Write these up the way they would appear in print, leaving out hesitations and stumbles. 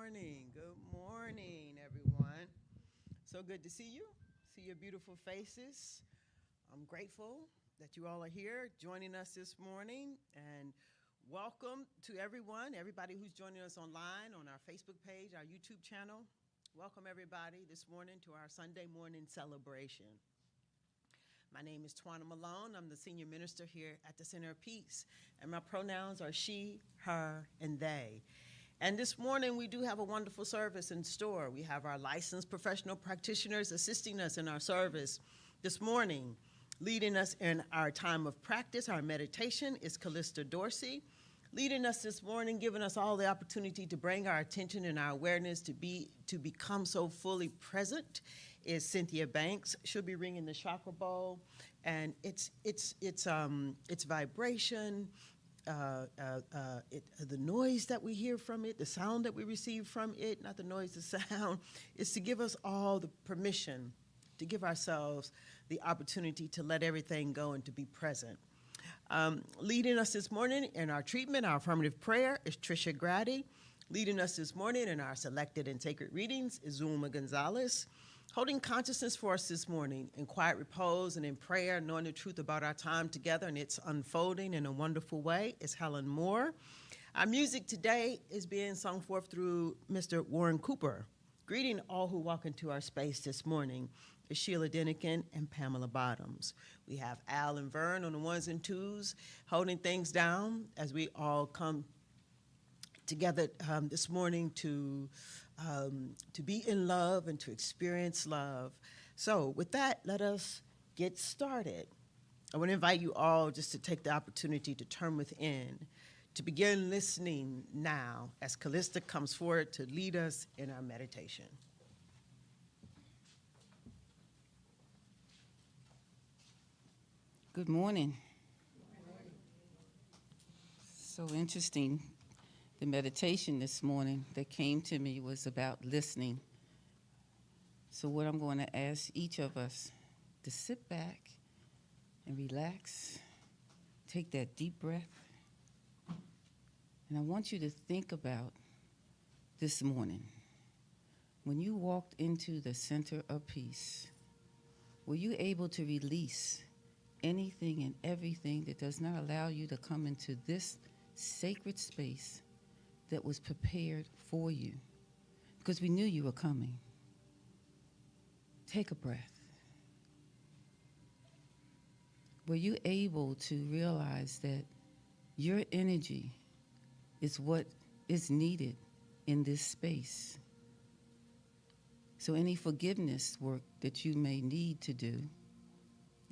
morning. Good morning, everyone. So good to see you, see your beautiful faces. I'm grateful that you all are here joining us this morning. And welcome to everybody who's joining us online on our Facebook page, our YouTube channel. Welcome, everybody, this morning to our Sunday morning celebration. My name is Twana Malone. I'm the senior minister here at the Center of Peace, and my pronouns are she, her, and they. And this morning, we do have a wonderful service in store. We have our licensed professional practitioners assisting us in our service this morning. Leading us in our time of practice, our meditation, is Callista Dorsey. Leading us this morning, giving us all the opportunity to bring our attention and our awareness to become so fully present, is Cynthia Banks. She'll be ringing the chakra bowl, and it's vibration, the noise that we hear from it, the sound that we receive from it, not the noise, the sound, is to give us all the permission, to give ourselves the opportunity to let everything go and to be present. Leading us this morning in our treatment, our affirmative prayer, is Tricia Grady. Leading us this morning in our selected and sacred readings is Zulma Gonzalez. Holding consciousness for us this morning in quiet repose and in prayer, knowing the truth about our time together and its unfolding in a wonderful way, is Helen Moore. Our music today is being sung forth through Mr. Warren Cooper. Greeting all who walk into our space this morning is Sheila Denikin and Pamela Bottoms. We have Al and Vern on the ones and twos, holding things down as we all come together this morning to be in love and to experience love. So with that, let us get started. I want to invite you all just to take the opportunity to turn within, to begin listening now as Callista comes forward to lead us in our meditation. Good morning. So interesting. The meditation this morning that came to me was about listening. So what I'm going to ask each of us to sit back and relax, take that deep breath, and I want you to think about this morning. When you walked into the center of peace, were you able to release anything and everything that does not allow you to come into this sacred space that was prepared for you? Because we knew you were coming. Take a breath. Were you able to realize that your energy is what is needed in this space? So any forgiveness work that you may need to do,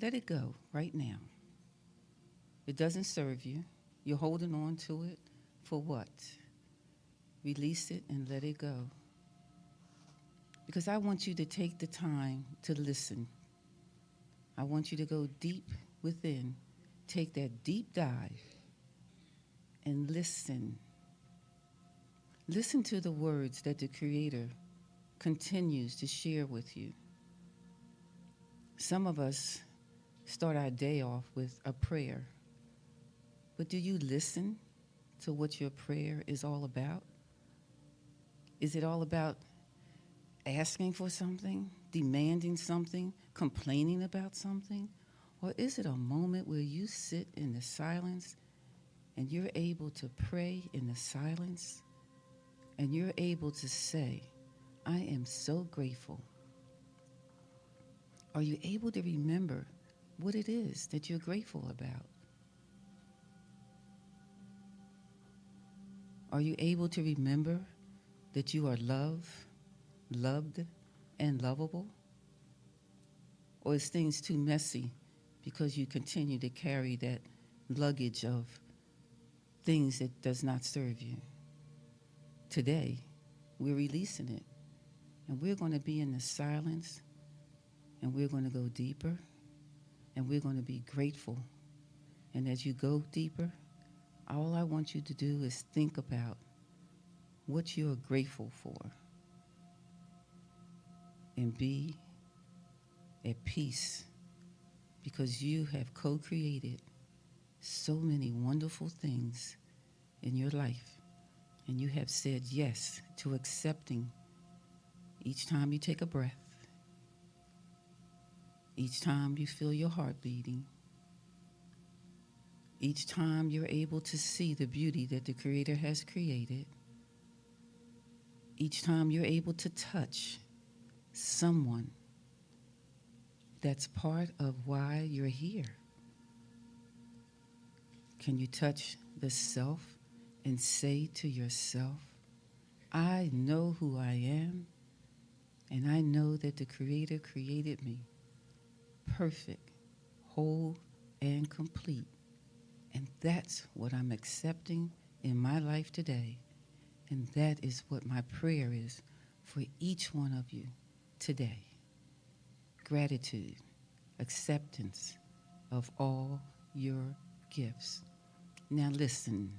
let it go right now. It doesn't serve you. You're holding on to it for what? Release it and let it go. Because I want you to take the time to listen. I want you to go deep within. Take that deep dive and listen. Listen to the words that the Creator continues to share with you. Some of us start our day off with a prayer. But do you listen to what your prayer is all about? Is it all about asking for something, demanding something, complaining about something? Or is it a moment where you sit in the silence and you're able to pray in the silence and you're able to say, I am so grateful? Are you able to remember what it is that you're grateful about? Are you able to remember that you are loved, and lovable? Or is things too messy because you continue to carry that luggage of things that does not serve you? Today, we're releasing it, and we're going to be in the silence, and we're going to go deeper, and we're going to be grateful. And as you go deeper, all I want you to do is think about what you're grateful for and be at peace, because you have co-created so many wonderful things in your life, and you have said yes to accepting each time you take a breath, each time you feel your heart beating, each time you're able to see the beauty that the Creator has created, each time you're able to touch someone that's part of why you're here. Can you touch the self and say to yourself, I know who I am, and I know that the Creator created me perfect, whole, and complete. And that's what I'm accepting in my life today. And that is what my prayer is for each one of you today. Gratitude, acceptance of all your gifts. Now listen.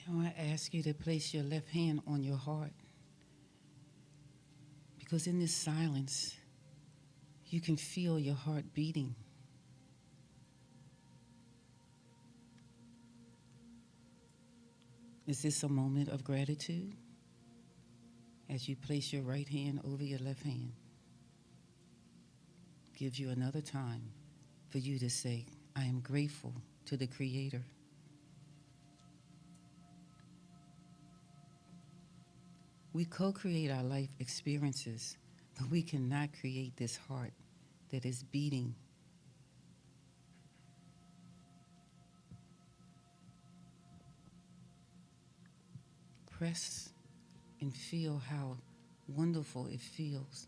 Now I ask you to place your left hand on your heart, because in this silence, you can feel your heart beating. Is this a moment of gratitude as you place your right hand over your left hand? Gives you another time for you to say, I am grateful to the Creator. We co-create our life experiences, but we cannot create this heart that is beating. Press and feel how wonderful it feels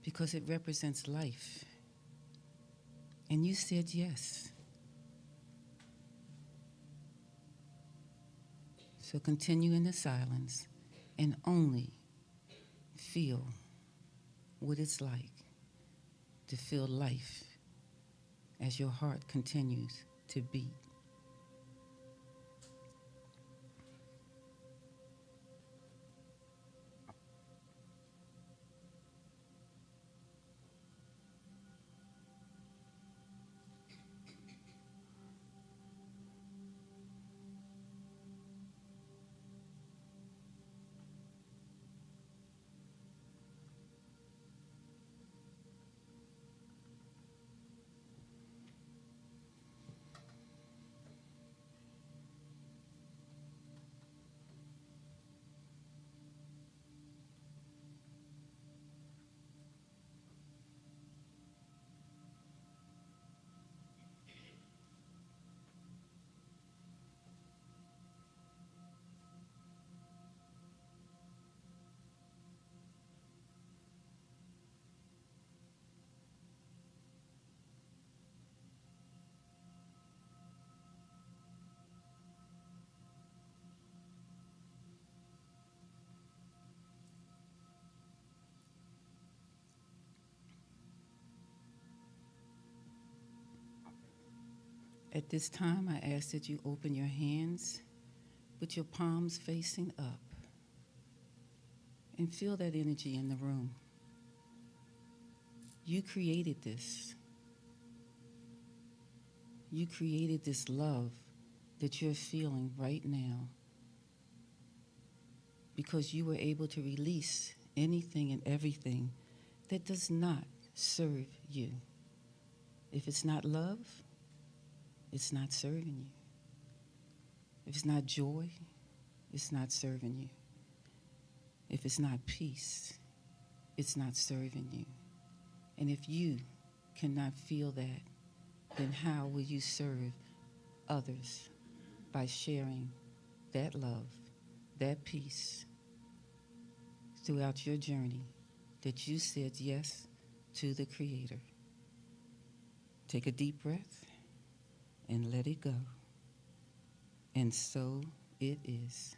because it represents life. And you said yes. So continue in the silence and only feel what it's like to feel life as your heart continues to beat. At this time, I ask that you open your hands with your palms facing up and feel that energy in the room. You created this. You created this love that you're feeling right now because you were able to release anything and everything that does not serve you. If it's not love, it's not serving you. If it's not joy, it's not serving you. If it's not peace, it's not serving you. And if you cannot feel that, then how will you serve others by sharing that love, that peace throughout your journey that you said yes to the Creator? Take a deep breath and let it go. And so it is.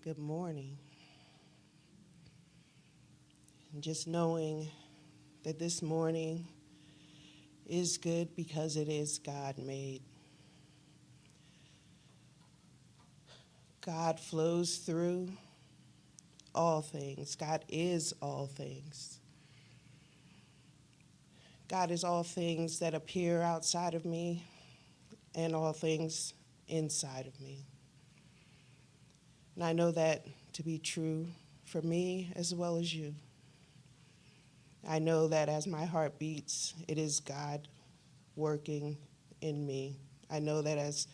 Good morning. And just knowing that this morning is good because it is God made. God flows through all things. God is all things. God is all things that appear outside of me and all things inside of me. And I know that to be true for me as well as you. I know that as my heart beats, it is God working in me. I know that as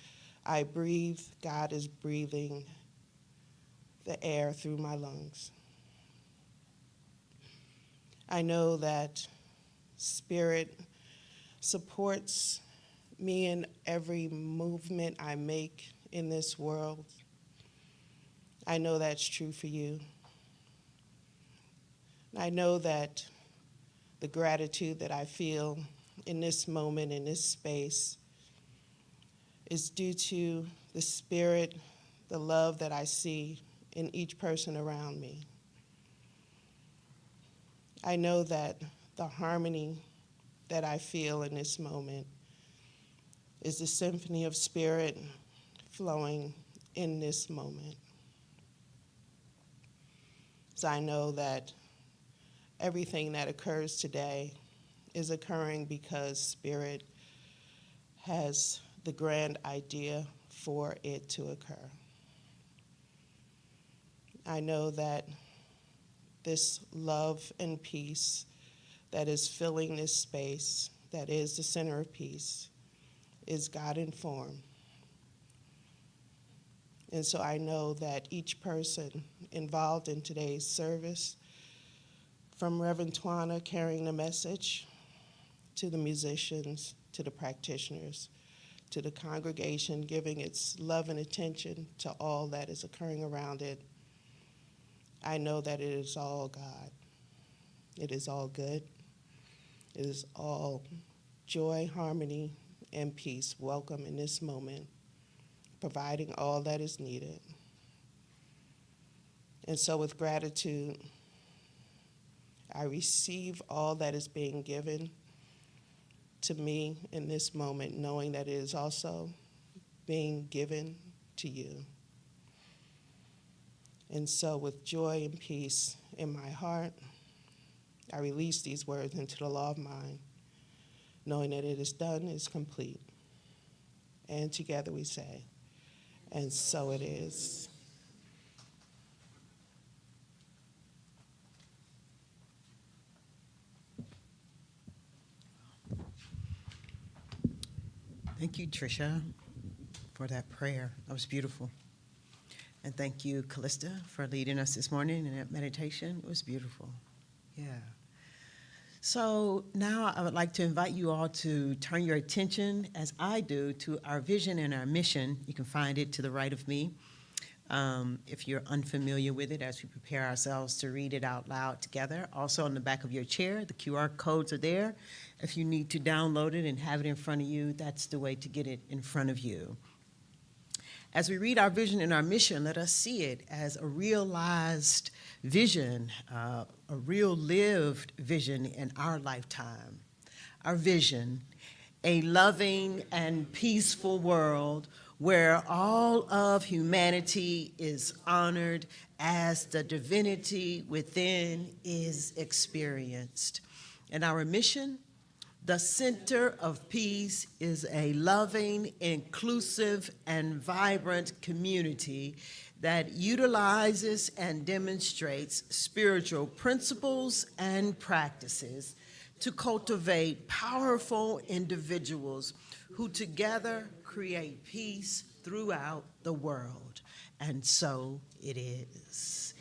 I breathe, God is breathing the air through my lungs. I know that Spirit supports me in every movement I make in this world. I know that's true for you. I know that the gratitude that I feel in this moment, in this space, is due to the Spirit, the love that I see in each person around me. I know that the harmony that I feel in this moment is the symphony of Spirit flowing in this moment. So I know that everything that occurs today is occurring because Spirit has the grand idea for it to occur. I know that this love and peace that is filling this space, that is the center of peace, is God-informed. And so I know that each person involved in today's service, from Reverend Twana carrying the message, to the musicians, to the practitioners, to the congregation giving its love and attention to all that is occurring around it, I know that it is all God. It is all good. It is all joy, harmony, and peace welcome in this moment, providing all that is needed. And so with gratitude, I receive all that is being given to me in this moment, knowing that it is also being given to you. And so with joy and peace in my heart, I release these words into the law of mind, knowing that it is done, is complete. And together we say, and so it is. Thank you, Tricia, for that prayer. That was beautiful. And thank you, Callista, for leading us this morning in that meditation. It was beautiful. Yeah. So now I would like to invite you all to turn your attention, as I do, to our vision and our mission. You can find it to the right of me. If you're unfamiliar with it, as we prepare ourselves to read it out loud together. Also on the back of your chair, the QR codes are there. If you need to download it and have it in front of you, that's the way to get it in front of you. As we read our vision and our mission, let us see it as a realized vision, a real lived vision in our lifetime. Our vision, a loving and peaceful world where all of humanity is honored as the divinity within is experienced. And our mission, the center of peace, is a loving, inclusive, and vibrant community that utilizes and demonstrates spiritual principles and practices to cultivate powerful individuals who together create peace throughout the world. And so it is.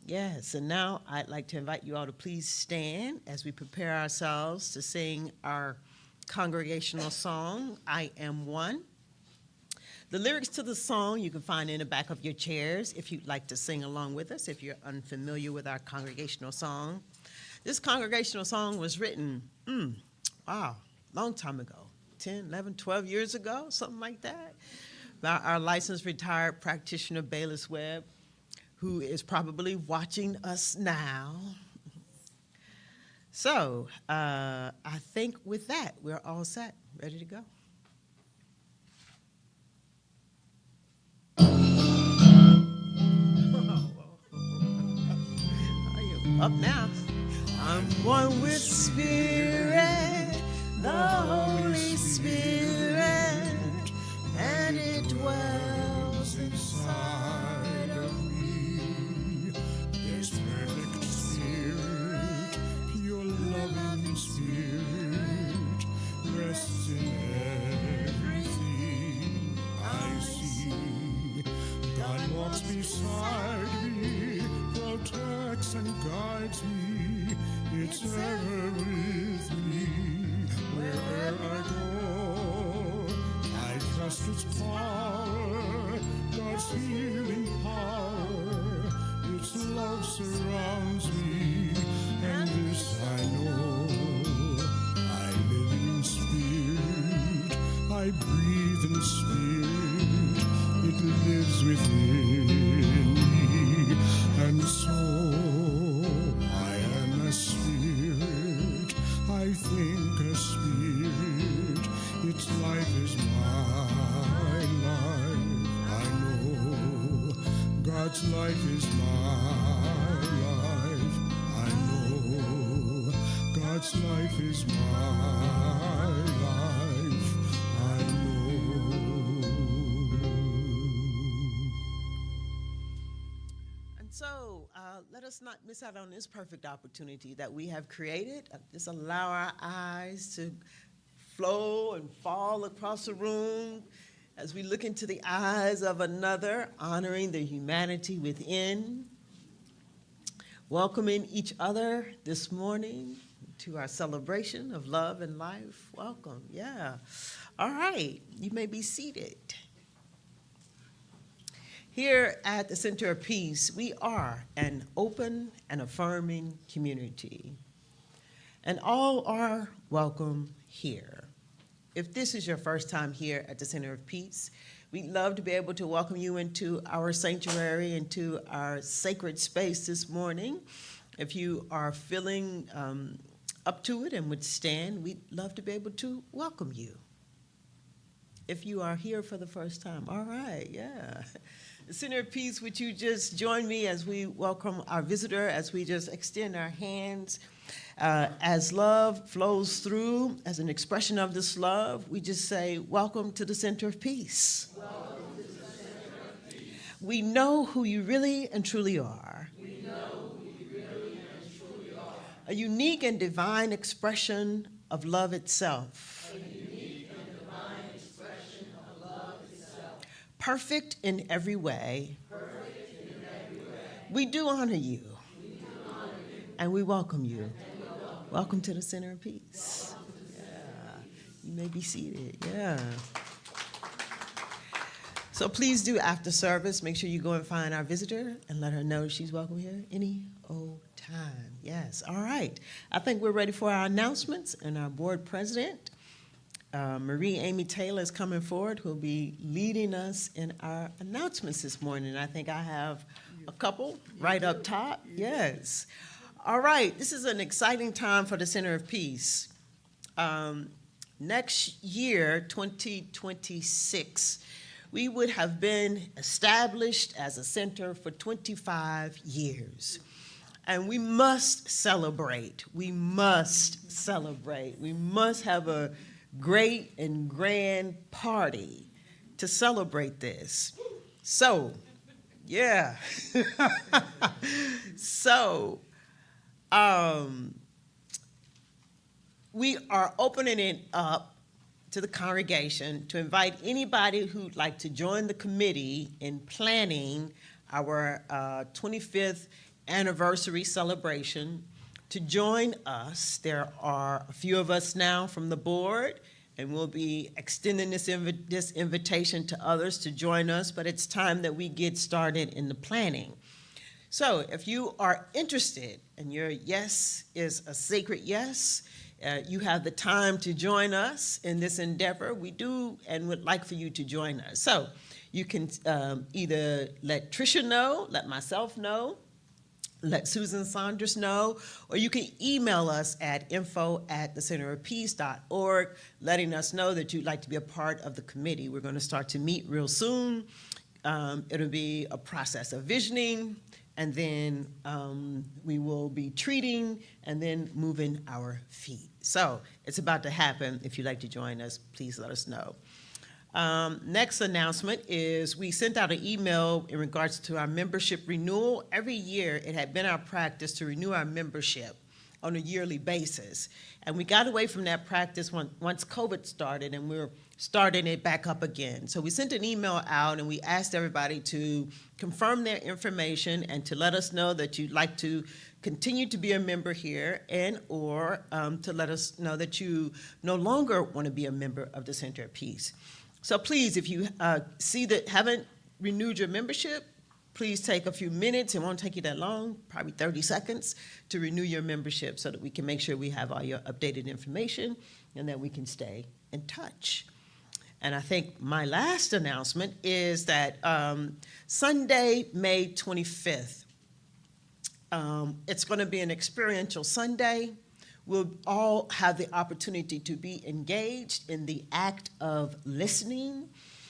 Yes, and now I'd like to invite you all to please stand as we prepare ourselves to sing our congregational song, I Am One. The lyrics to the song you can find in the back of your chairs if you'd like to sing along with us, if you're unfamiliar with our congregational song. This congregational song was written, long time ago, 10, 11, 12 years ago, something like that, by our licensed retired practitioner, Bayless Webb, who is probably watching us now. So I think with that, we're all set, ready to go. Are you up now? I'm one with Spirit, the Holy Spirit, and it dwells inside of me. This perfect Spirit, pure loving Spirit, rests in everything I see. God walks beside me, protects and guides me. It's ever with me wherever I go. I trust its power, God's healing power. Its love surrounds me, and this I know. I live in spirit, I breathe in spirit. It lives within me, and so I am a spirit. I think a spirit. Its life is my life. God's life is my life. I know God's life is my life. I know. And so, let us not miss out on this perfect opportunity that we have created. Just allow our eyes to flow and fall across the room as we look into the eyes of another, honoring the humanity within, welcoming each other this morning to our celebration of love and life. Welcome, yeah. All right, you may be seated. Here at the Center of Peace, we are an open and affirming community, and all are welcome here. If this is your first time here at the Center of Peace, we'd love to be able to welcome you into our sanctuary, into our sacred space this morning. If you are feeling up to it and would stand, we'd love to be able to welcome you. If you are here for the first time, all right, yeah. The Center of Peace, would you just join me as we welcome our visitor, as we just extend our hands. As love flows through, as an expression of this love, we just say, welcome to the Center of Peace. Welcome to the Center of Peace. We know who you really and truly are. We know who you really and truly are. A unique and divine expression of love itself. A unique and divine expression of love itself. Perfect in every way. Perfect in every way. We do honor you. We do honor you. And we welcome you. Welcome to the Center of Peace. Yeah. You may be seated. Yeah. So please do, after service, make sure you go and find our visitor and let her know she's welcome here any old time. Yes. All right. I think we're ready for our announcements, and our board president, Marie Amy Taylor, is coming forward, who'll be leading us in our announcements this morning. I think I have a couple right up top. Yes. All right, this is an exciting time for the Center of Peace. Next year, 2026, we would have been established as a center for 25 years. And we must celebrate. We must celebrate. We must have a great and grand party to celebrate this. So, yeah. So, we are opening it up to the congregation to invite anybody who'd like to join the committee in planning our 25th anniversary celebration to join us. There are a few of us now from the board, and we'll be extending this invitation to others to join us, but it's time that we get started in the planning. So if you are interested and your yes is a sacred yes, you have the time to join us in this endeavor. We do and would like for you to join us. So you can either let Tricia know, let myself know, let Susan Saunders know, or you can email us at info@thecenterofpeace.org, letting us know that you'd like to be a part of the committee. We're going to start to meet real soon. It'll be a process of visioning, and then we will be treating and then moving our feet. So it's about to happen. If you'd like to join us, please let us know. Next announcement is we sent out an email in regards to our membership renewal. Every year it had been our practice to renew our membership on a yearly basis. And we got away from that practice once COVID started, and we're starting it back up again. So we sent an email out and we asked everybody to confirm their information and to let us know that you'd like to continue to be a member here, and or to let us know that you no longer want to be a member of the Center of Peace. So please, if you see that haven't renewed your membership, please take a few minutes. It won't take you that long, probably 30 seconds, to renew your membership so that we can make sure we have all your updated information and that we can stay in touch. And I think my last announcement is that Sunday, May 25th, it's going to be an experiential Sunday. We'll all have the opportunity to be engaged in the act of listening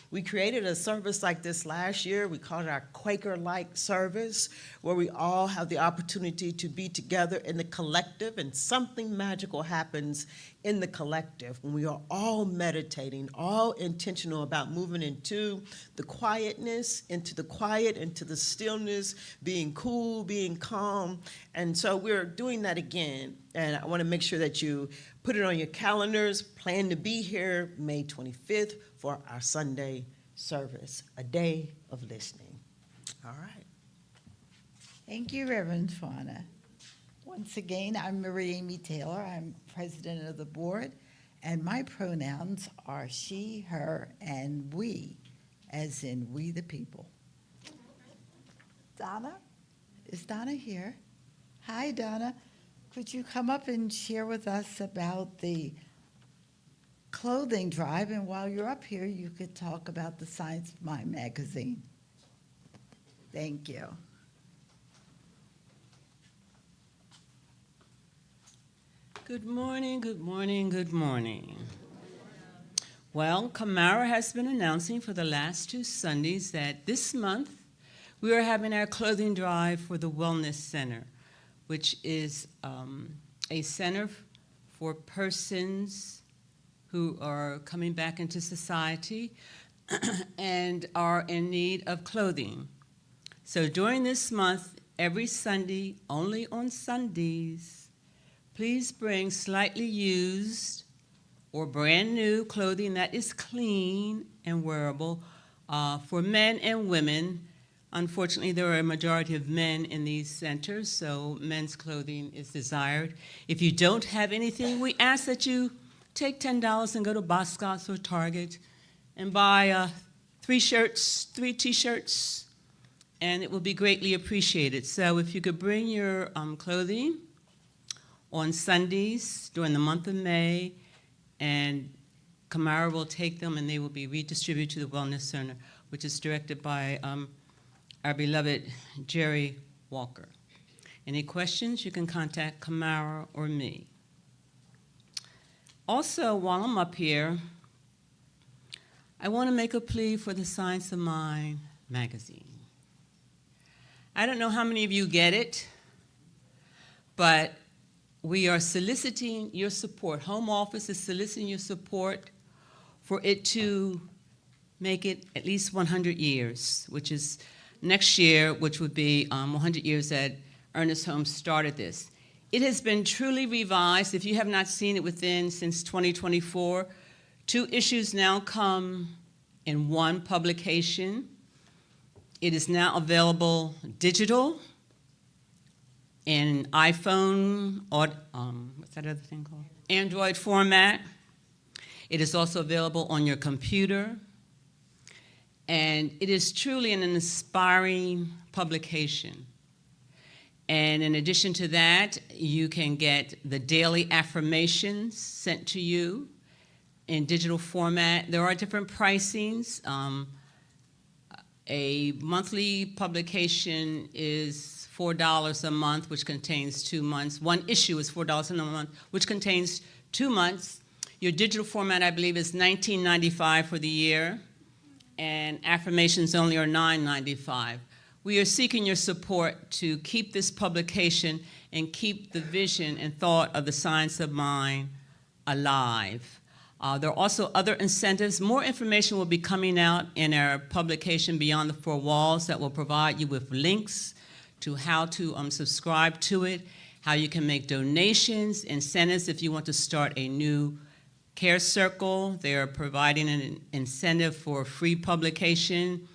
We created a service like this last year. We called it our Quaker-like service, where we all have the opportunity to be together in the collective, and something magical happens in the collective when we are all meditating, all intentional about moving into the quietness, into the quiet, into the stillness, being cool, being calm. And so we're doing that again. And I want to make sure that you put it on your calendars. Plan to be here May 25th for our Sunday service, a day of listening. All right. Thank you, Reverend Fauna. Once again, I'm Marie Amy Taylor. I'm president of the board, and my pronouns are she, her, and we, as in we the people. Donna? Is Donna here? Hi, Donna. Could you come up and share with us about the clothing drive? And while you're up here, you could talk about the Science of Mind magazine. Thank you. Good morning, good morning, good morning. Well, Camara has been announcing for the last 2 Sundays that this month we are having our clothing drive for the Wellness Center, which is a center for persons who are coming back into society and are in need of clothing. So during this month, every Sunday, only on Sundays, please bring slightly used or brand new clothing that is clean and wearable for men and women. Unfortunately, there are a majority of men in these centers, so men's clothing is desired. If you don't have anything, we ask that you take $10 and go to Boscov's or Target and buy 3 shirts, 3 T-shirts, and it will be greatly appreciated. So if you could bring your clothing on Sundays during the month of May, and Camara will take them and they will be redistributed to the Wellness Center, which is directed by our beloved Jerry Walker. Any questions, you can contact Camara or me. Also, while I'm up here, I want to make a plea for the Science of Mind magazine. I don't know how many of you get it, but we are soliciting your support. Home Office is soliciting your support for it to make it at least 100 years, which is next year, which would be 100 years that Ernest Holmes started this. It has been truly revised. If you have not seen it since 2024, 2 issues now come in 1 publication. It is now available digital in iPhone, or what's that other thing called? Android format. It is also available on your computer. And it is truly an inspiring publication. And in addition to that, you can get the daily affirmations sent to you in digital format. There are different pricings. A monthly publication is $4 a month, which contains 2 months. 1 issue is $4 a month, which contains 2 months. Your digital format, I believe, is $19.95 for the year, and affirmations only are $9.95. We are seeking your support to keep this publication and keep the vision and thought of the Science of Mind alive. There are also other incentives. More information will be coming out in our publication Beyond the 4 Walls that will provide you with links to how to subscribe to it, how you can make donations, incentives if you want to start a new care circle. They are providing an incentive for free publication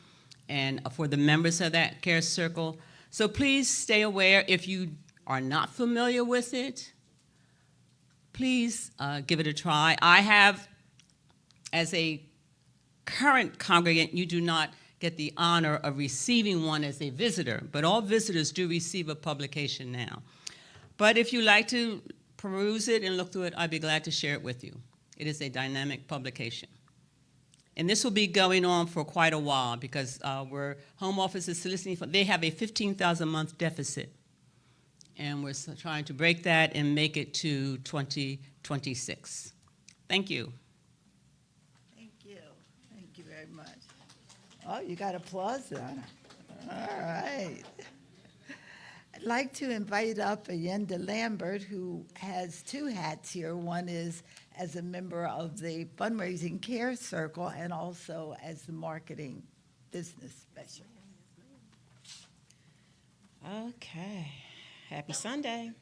and for the members of that care circle. So please stay aware. If you are not familiar with it, please give it a try. I have, as a current congregant, you do not get the honor of receiving one as a visitor, but all visitors do receive a publication now. But if you like to peruse it and look through it, I'd be glad to share it with you. It is a dynamic publication. And this will be going on for quite a while because Home Office is soliciting for, they have a 15,000 a month deficit. And we're trying to break that and make it to 2026. Thank you. Thank you. Thank you very much. Oh, you got applause, Donna. All right. I'd like to invite up Allende Lambert, who has two hats here. One is as a member of the Fundraising Care Circle and also as the Marketing Business Specialist. Okay, happy Sunday.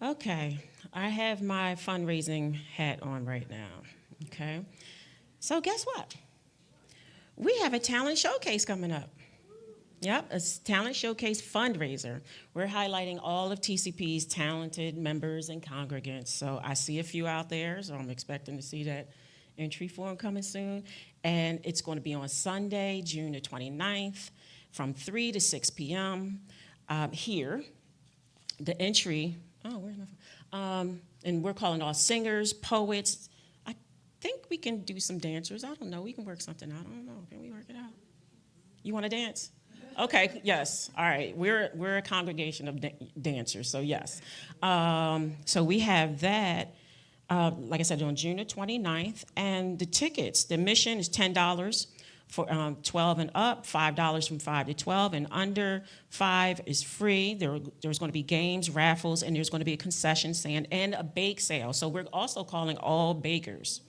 Okay, I have my fundraising hat on right now, okay? So guess what? We have a talent showcase coming up. Yep, a talent showcase fundraiser. We're highlighting all of TCP's talented members and congregants. So I see a few out there, so I'm expecting to see that entry form coming soon. And it's going to be on Sunday, June the 29th, from 3 to 6 p.m. Here. The entry, where's my phone? And we're calling all singers, poets. I think we can do some dancers. I don't know. We can work something out. I don't know. Can we work it out? You want to dance? Okay, yes. All right. We're a congregation of dancers, so yes. So we have that, like I said, on June the 29th. And the tickets, the admission is $10 for 12 and up, $5 from 5 to 12, and under 5 is free. There's going to be games, raffles, and there's going to be a concession stand and a bake sale. So we're also calling all bakers.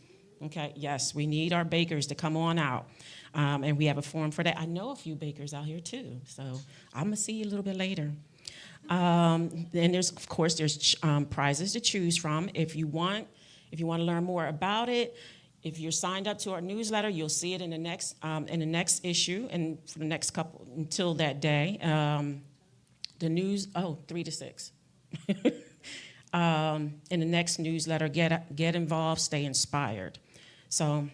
Okay, yes, we need our bakers to come on out. And we have a form for that. I know a few bakers out here too, so I'm gonna see you a little bit later. Then there's prizes to choose from. If you want to learn more about it, if you're signed up to our newsletter, you'll see it in the next issue, and for the next couple until that day. The news 3 to 6. In the next newsletter, get involved, stay inspired. So.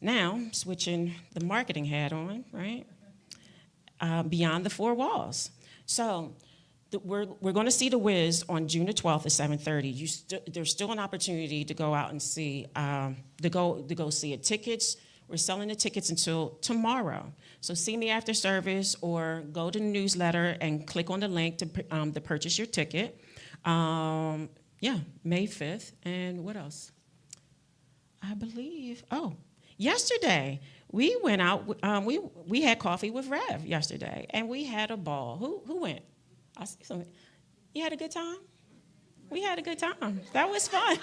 Now, switching the marketing hat on, right? Beyond the Four Walls. So we're going to see The Wiz on June the 12th at 7:30. There's still an opportunity to go out and see, to go see it. Tickets, we're selling the tickets until tomorrow. So see me after service or go to the newsletter and click on the link to purchase your ticket. May 5th. And what else? I believe, yesterday, we went out, we had coffee with Rev yesterday, and we had a ball. Who went? I see something. You had a good time? We had a good time. That was fun.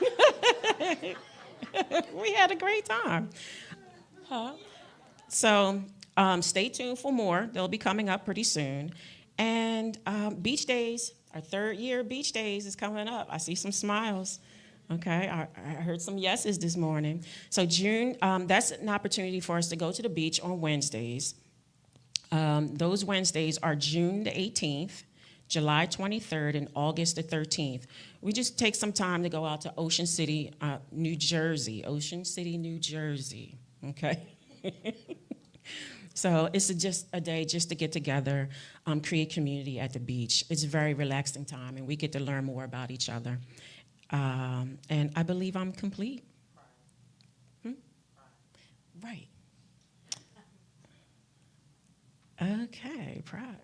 We had a great time. So stay tuned for more. They'll be coming up pretty soon. And Beach Days, our 3rd year Beach Days is coming up. I see some smiles. Okay, I heard some yeses this morning. So June, that's an opportunity for us to go to the beach on Wednesdays. Those Wednesdays are June the 18th, July 23rd, and August the 13th. We just take some time to go out to Ocean City, New Jersey. Ocean City, New Jersey, okay? So it's just a day just to get together, create community at the beach. It's a very relaxing time, and we get to learn more about each other. And I believe I'm complete. Right. Okay, Pride.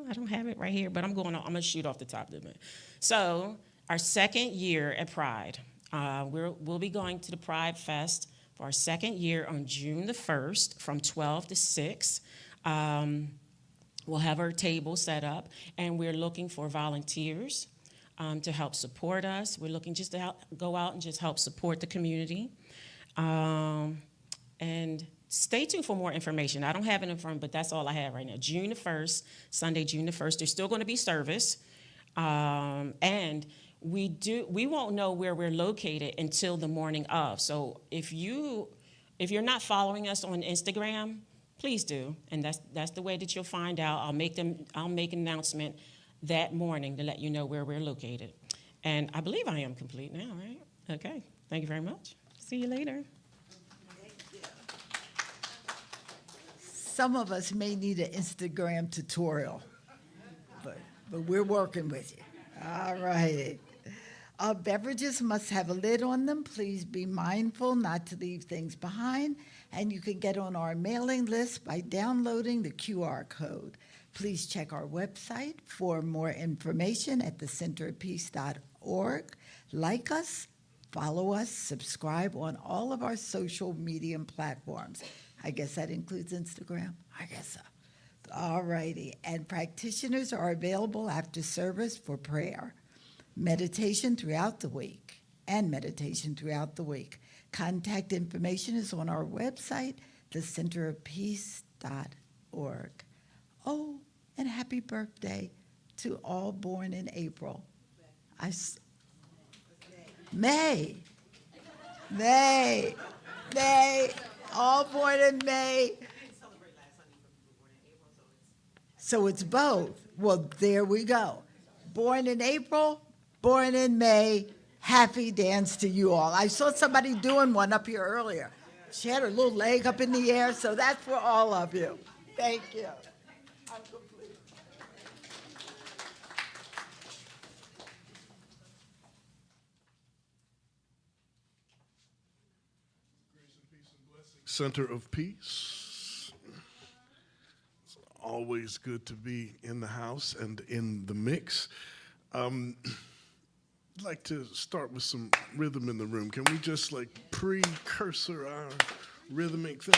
I don't have it right here, but I'm going to shoot off the top of it. So our 2nd year at Pride, we'll be going to the Pride Fest for our 2nd year on June the 1st from 12 to 6. We'll have our table set up, and we're looking for volunteers to help support us. We're looking just to go out and just help support the community. And stay tuned for more information. I don't have it in front, but that's all I have right now. June the 1st, Sunday, June the 1st. There's still going to be service. And we won't know where we're located until the morning of. So if you're not following us on Instagram, please do. And that's the way that you'll find out. I'll make an announcement that morning to let you know where we're located. And I believe I am complete now, right? Okay, thank you very much. See you later. Some of us may need an Instagram tutorial, but we're working with you. All righty. Beverages must have a lid on them. Please be mindful not to leave things behind. And you can get on our mailing list by downloading the QR code. Please check our website for more information at thecenterofpeace.org. Like us, Follow us, subscribe on all of our social media platforms. I guess that includes Instagram? I guess so. All righty. And practitioners are available after service for prayer, meditation throughout the week, Contact information is on our website, thecenterofpeace.org. Oh, and happy birthday to all born in April. May, all born in May. So it's both. Well, there we go. Born in April, born in May. Happy dance to you all. I saw somebody doing one up here earlier. She had her little leg up in the air, so that's for all of you. Thank you. I'm complete. Center of Peace. It's always good to be in the house and in the mix. I'd like to start with some rhythm in the room. Can we just like precursor our rhythmic thing?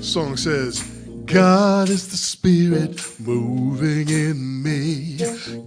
Song says, God is the Spirit moving in me.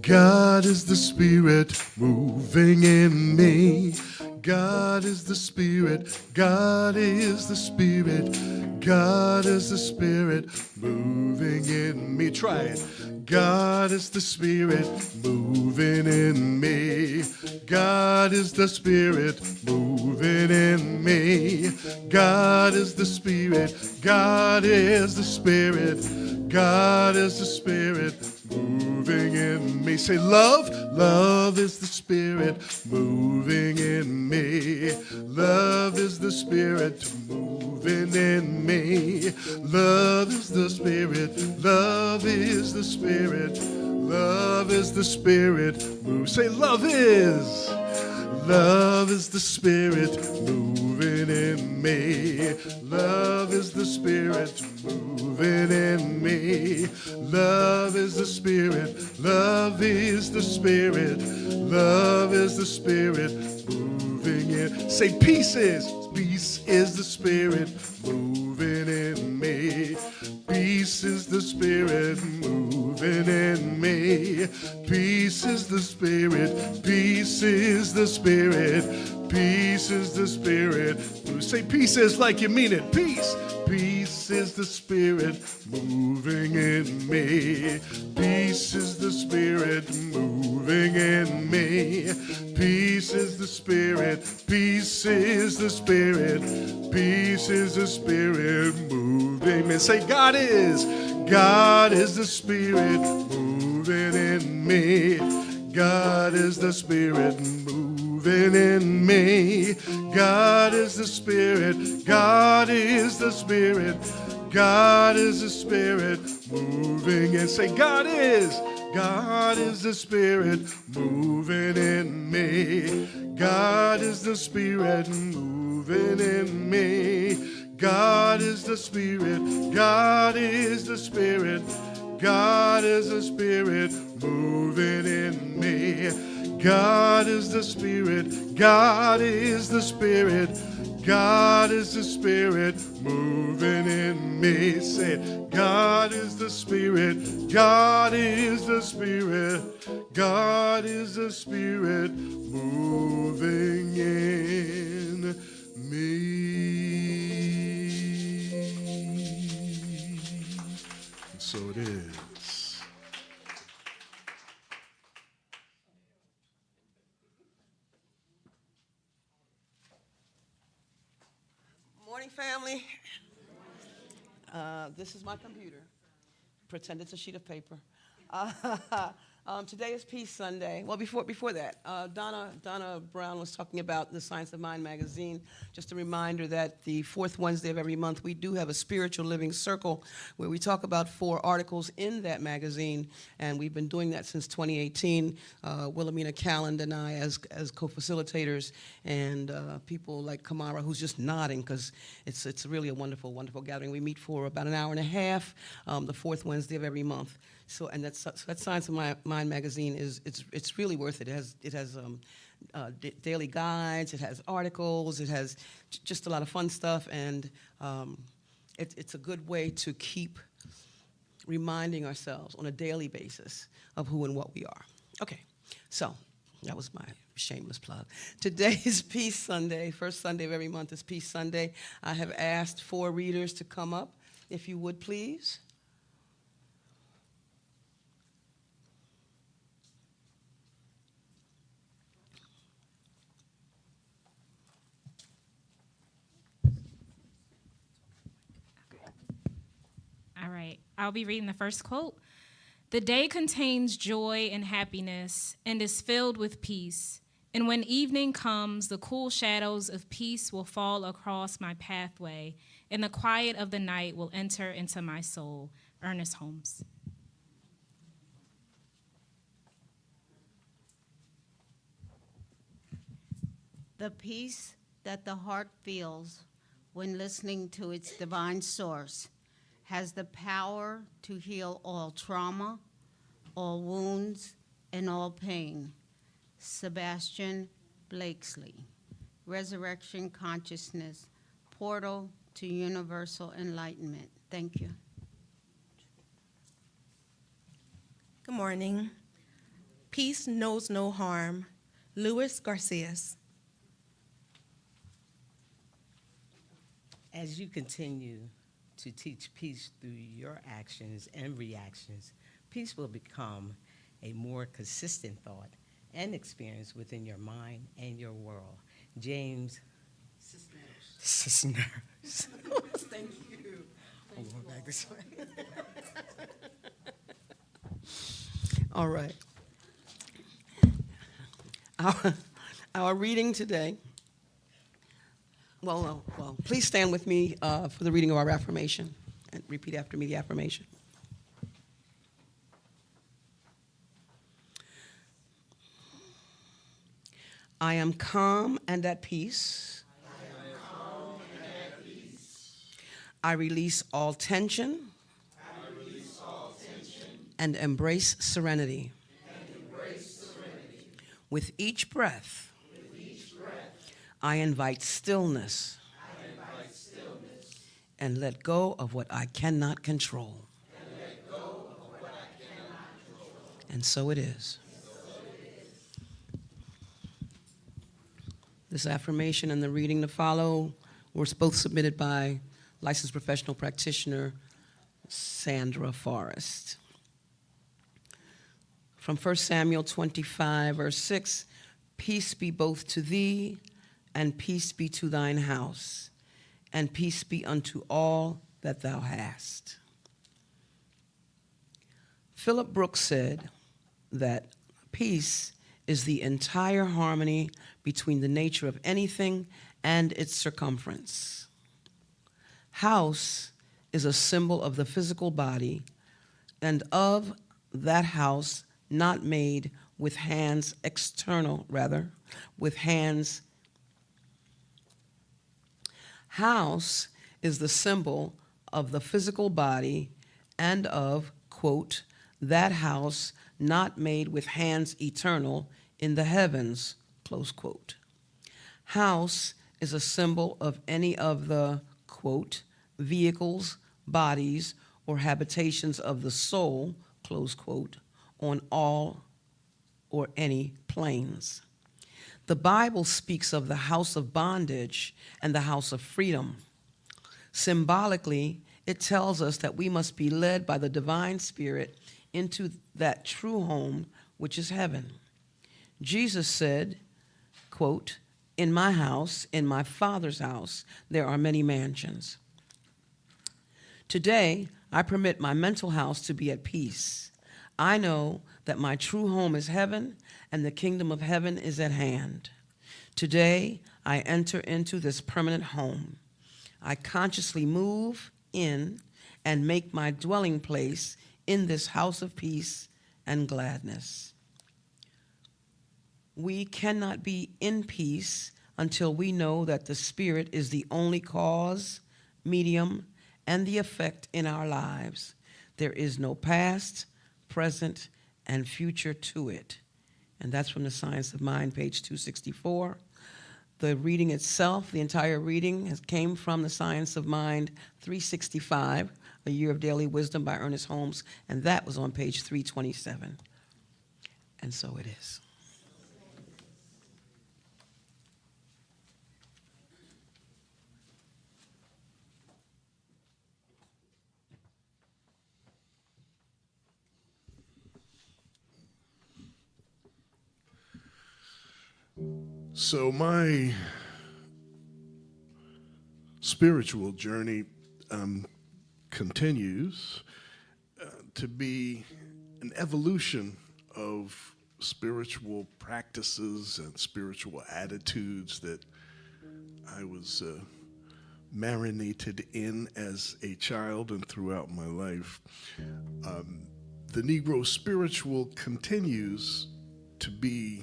God is the Spirit moving in me. God is the Spirit. God is the Spirit. God is the Spirit moving in me. Try it. God is the Spirit moving in me. God is the Spirit moving in me. God is the Spirit. God is the Spirit. God is the Spirit moving in me. Say love. Love is the Spirit moving in me. Love is the Spirit moving in me. Love is the Spirit. Love is the Spirit. Love is the Spirit. Move. Say love is. Love is the Spirit moving in me. Love is the Spirit moving in me. Love is the Spirit. Love is the Spirit. Love is the Spirit moving in. Say peace is. Peace is the Spirit moving in me. Peace is the Spirit moving in me. Peace is the Spirit. Peace is the Spirit. Peace is the Spirit. Say peace is like you mean it. Peace. Peace is the Spirit moving in me. Peace is the Spirit moving in me. Peace is the Spirit. Peace is the Spirit. Peace is the Spirit moving in. Say God is. God is the Spirit moving in me. God is the Spirit moving in me. God is the Spirit. God is the Spirit. God is the Spirit moving in. Say God is. God is the Spirit moving in me. God is the Spirit moving in me. God is the Spirit. God is the Spirit. God is the Spirit moving in me. God is the Spirit. God is the Spirit. God is the Spirit moving in me. Say it. God is the Spirit. God is the Spirit. God is the Spirit moving in me. So it is. Morning, family. This is my computer. Pretend it's a sheet of paper. Today is Peace Sunday. Well, before that, Donna Brown was talking about the Science of Mind magazine. Just a reminder that the fourth Wednesday of every month, we do have a spiritual living circle where we talk about 4 articles in that magazine, and we've been doing that since 2018. Wilhelmina Calland and I as co-facilitators, and people like Kamara, who's just nodding because it's really a wonderful, wonderful gathering. We meet for about an hour and a half, the fourth Wednesday of every month. So that Science of Mind magazine it's really worth it. It has daily guides, it has articles, it has just a lot of fun stuff, and it's a good way to keep reminding ourselves on a daily basis of who and what we are. Okay, so that was my shameless plug. Today is Peace Sunday. First Sunday of every month is Peace Sunday. I have asked 4 readers to come up, if you would please. All right, I'll be reading the first quote. The day contains joy and happiness and is filled with peace. And when evening comes, the cool shadows of peace will fall across my pathway, and the quiet of the night will enter into my soul. Ernest Holmes. The peace that the heart feels when listening to its divine source has the power to heal all trauma, all wounds, and all pain. Sebastian Blakesley, Resurrection Consciousness, Portal to Universal Enlightenment. Thank you. Good morning. Peace knows no harm. Luis Garcias. As you continue to teach peace through your actions and reactions, peace will become a more consistent thought and experience within your mind and your world. James Cisneros. Thank you. I'm going back this way. All right. Our reading today. Well, please stand with me for the reading of our affirmation and repeat after me the affirmation. I am calm and at peace. I release all tension. And embrace serenity. With each breath, I invite stillness, and let go of what I cannot control. And so it is. This affirmation and the reading to follow were both submitted by licensed professional practitioner Sandra Forrest. From 1 Samuel 25, verse 6, peace be both to thee, and peace be to thine house, and peace be unto all that thou hast. Philip Brooks said that peace is the entire harmony between the nature of anything and its circumference. House is a symbol of the physical body, and of that house not made with hands, with hands. House is the symbol of the physical body and of, quote, that house not made with hands eternal in the heavens, close quote. House is a symbol of any of the, quote, vehicles, bodies, or habitations of the soul, close quote, on all or any planes. The Bible speaks of the house of bondage and the house of freedom. Symbolically, it tells us that we must be led by the divine spirit into that true home, which is heaven. Jesus said, quote, in my house, in my Father's house, there are many mansions. Today, I permit my mental house to be at peace. I know that my true home is heaven and the kingdom of heaven is at hand. Today, I enter into this permanent home. I consciously move in and make my dwelling place in this house of peace and gladness. We cannot be in peace until we know that the Spirit is the only cause, medium, and the effect in our lives. There is no past, present, and future to it. And that's from the Science of Mind, page 264. The reading itself, the entire reading, came from the Science of Mind 365, A Year of Daily Wisdom by Ernest Holmes, and that was on page 327. And so it is. So my spiritual journey continues to be an evolution of spiritual practices and spiritual attitudes that I was marinated in as a child and throughout my life. The Negro spiritual continues to be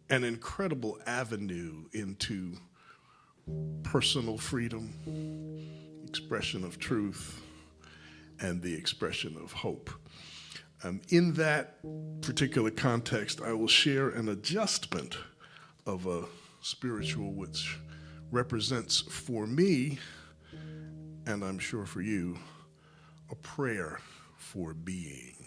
an incredible avenue into personal freedom, expression of truth, and the expression of hope. In that particular context, I will share an adjustment of a spiritual which represents for me, and I'm sure for you, a prayer for being.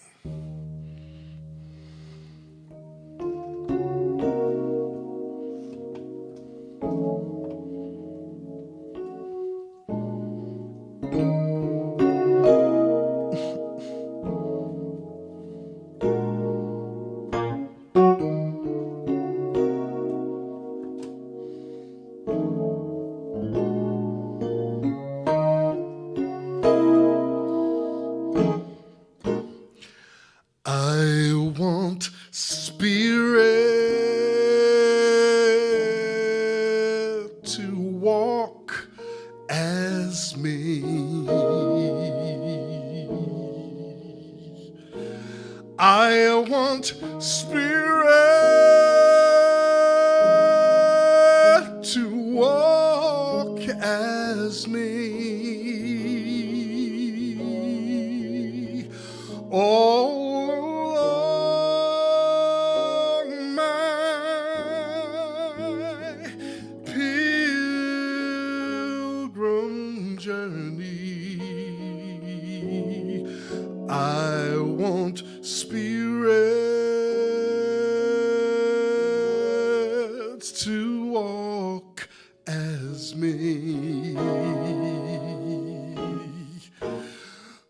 I want Spirit to walk as me. I want Spirit to walk as me. All along my pilgrim journey, I want Spirit to walk as me.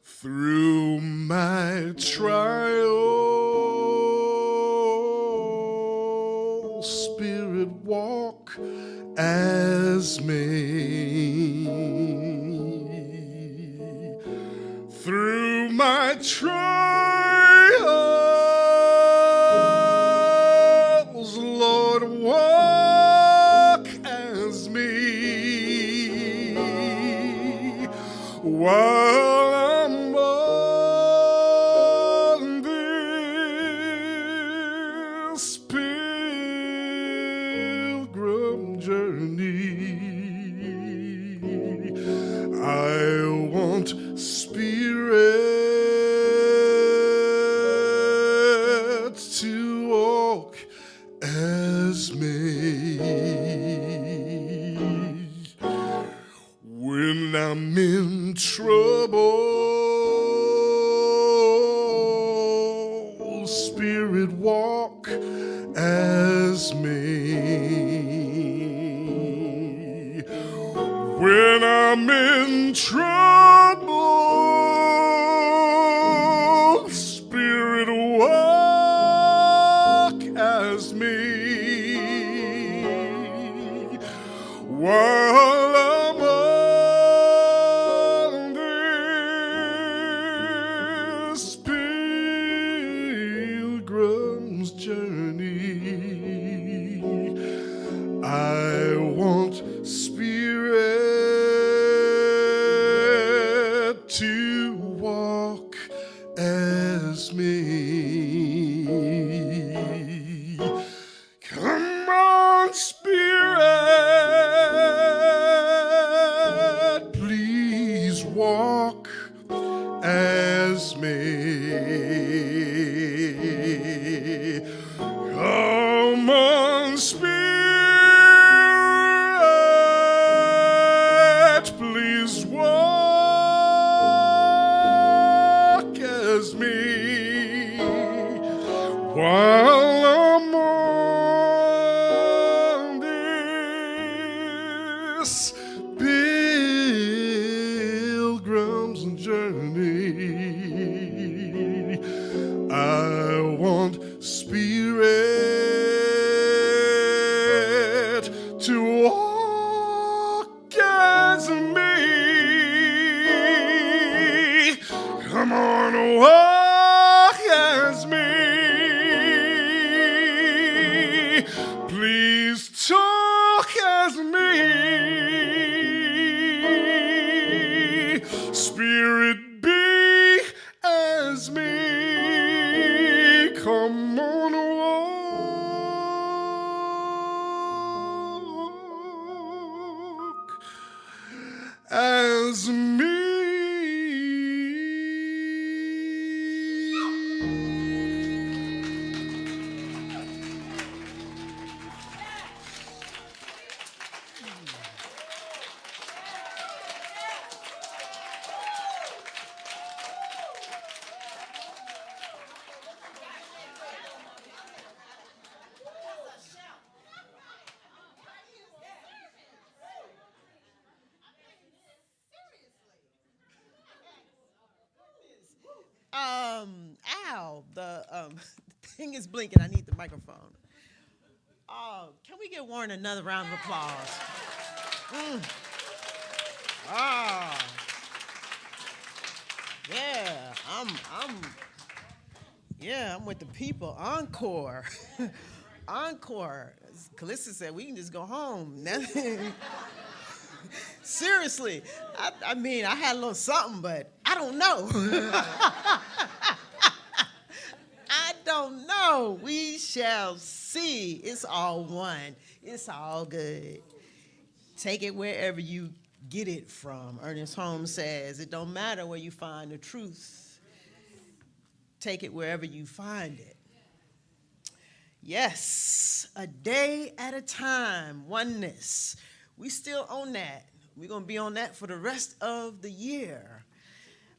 Through my trial, Spirit, walk as me. Through my trials, Lord, walk as me. While I'm on this pilgrim journey, I want Spirit to walk as me. When I'm in trouble, Spirit, walk as me. When I'm in trouble, Spirit, walk as me. While I'm on to walk as me. Come on, Spirit, please walk as me. Come on, Spirit, please walk as me. While I'm on this pilgrim's journey, I want Spirit to walk as me. Come on, walk as me. Please talk as me. Spirit, be as me. Come on, walk as me. Ow, the thing is blinking. I need the microphone. Can we give Warren another round of applause? Yeah, I'm with the people. Encore. Encore. Calista said we can just go home. Seriously, I mean, I had a little something, but I don't know. I don't know. We shall see. It's all one. It's all good. Take it wherever you get it from. Ernest Holmes says, it don't matter where you find the truth. Take it wherever you find it. Yes, a day at a time, oneness. We still on that. We're going to be on that for the rest of the year.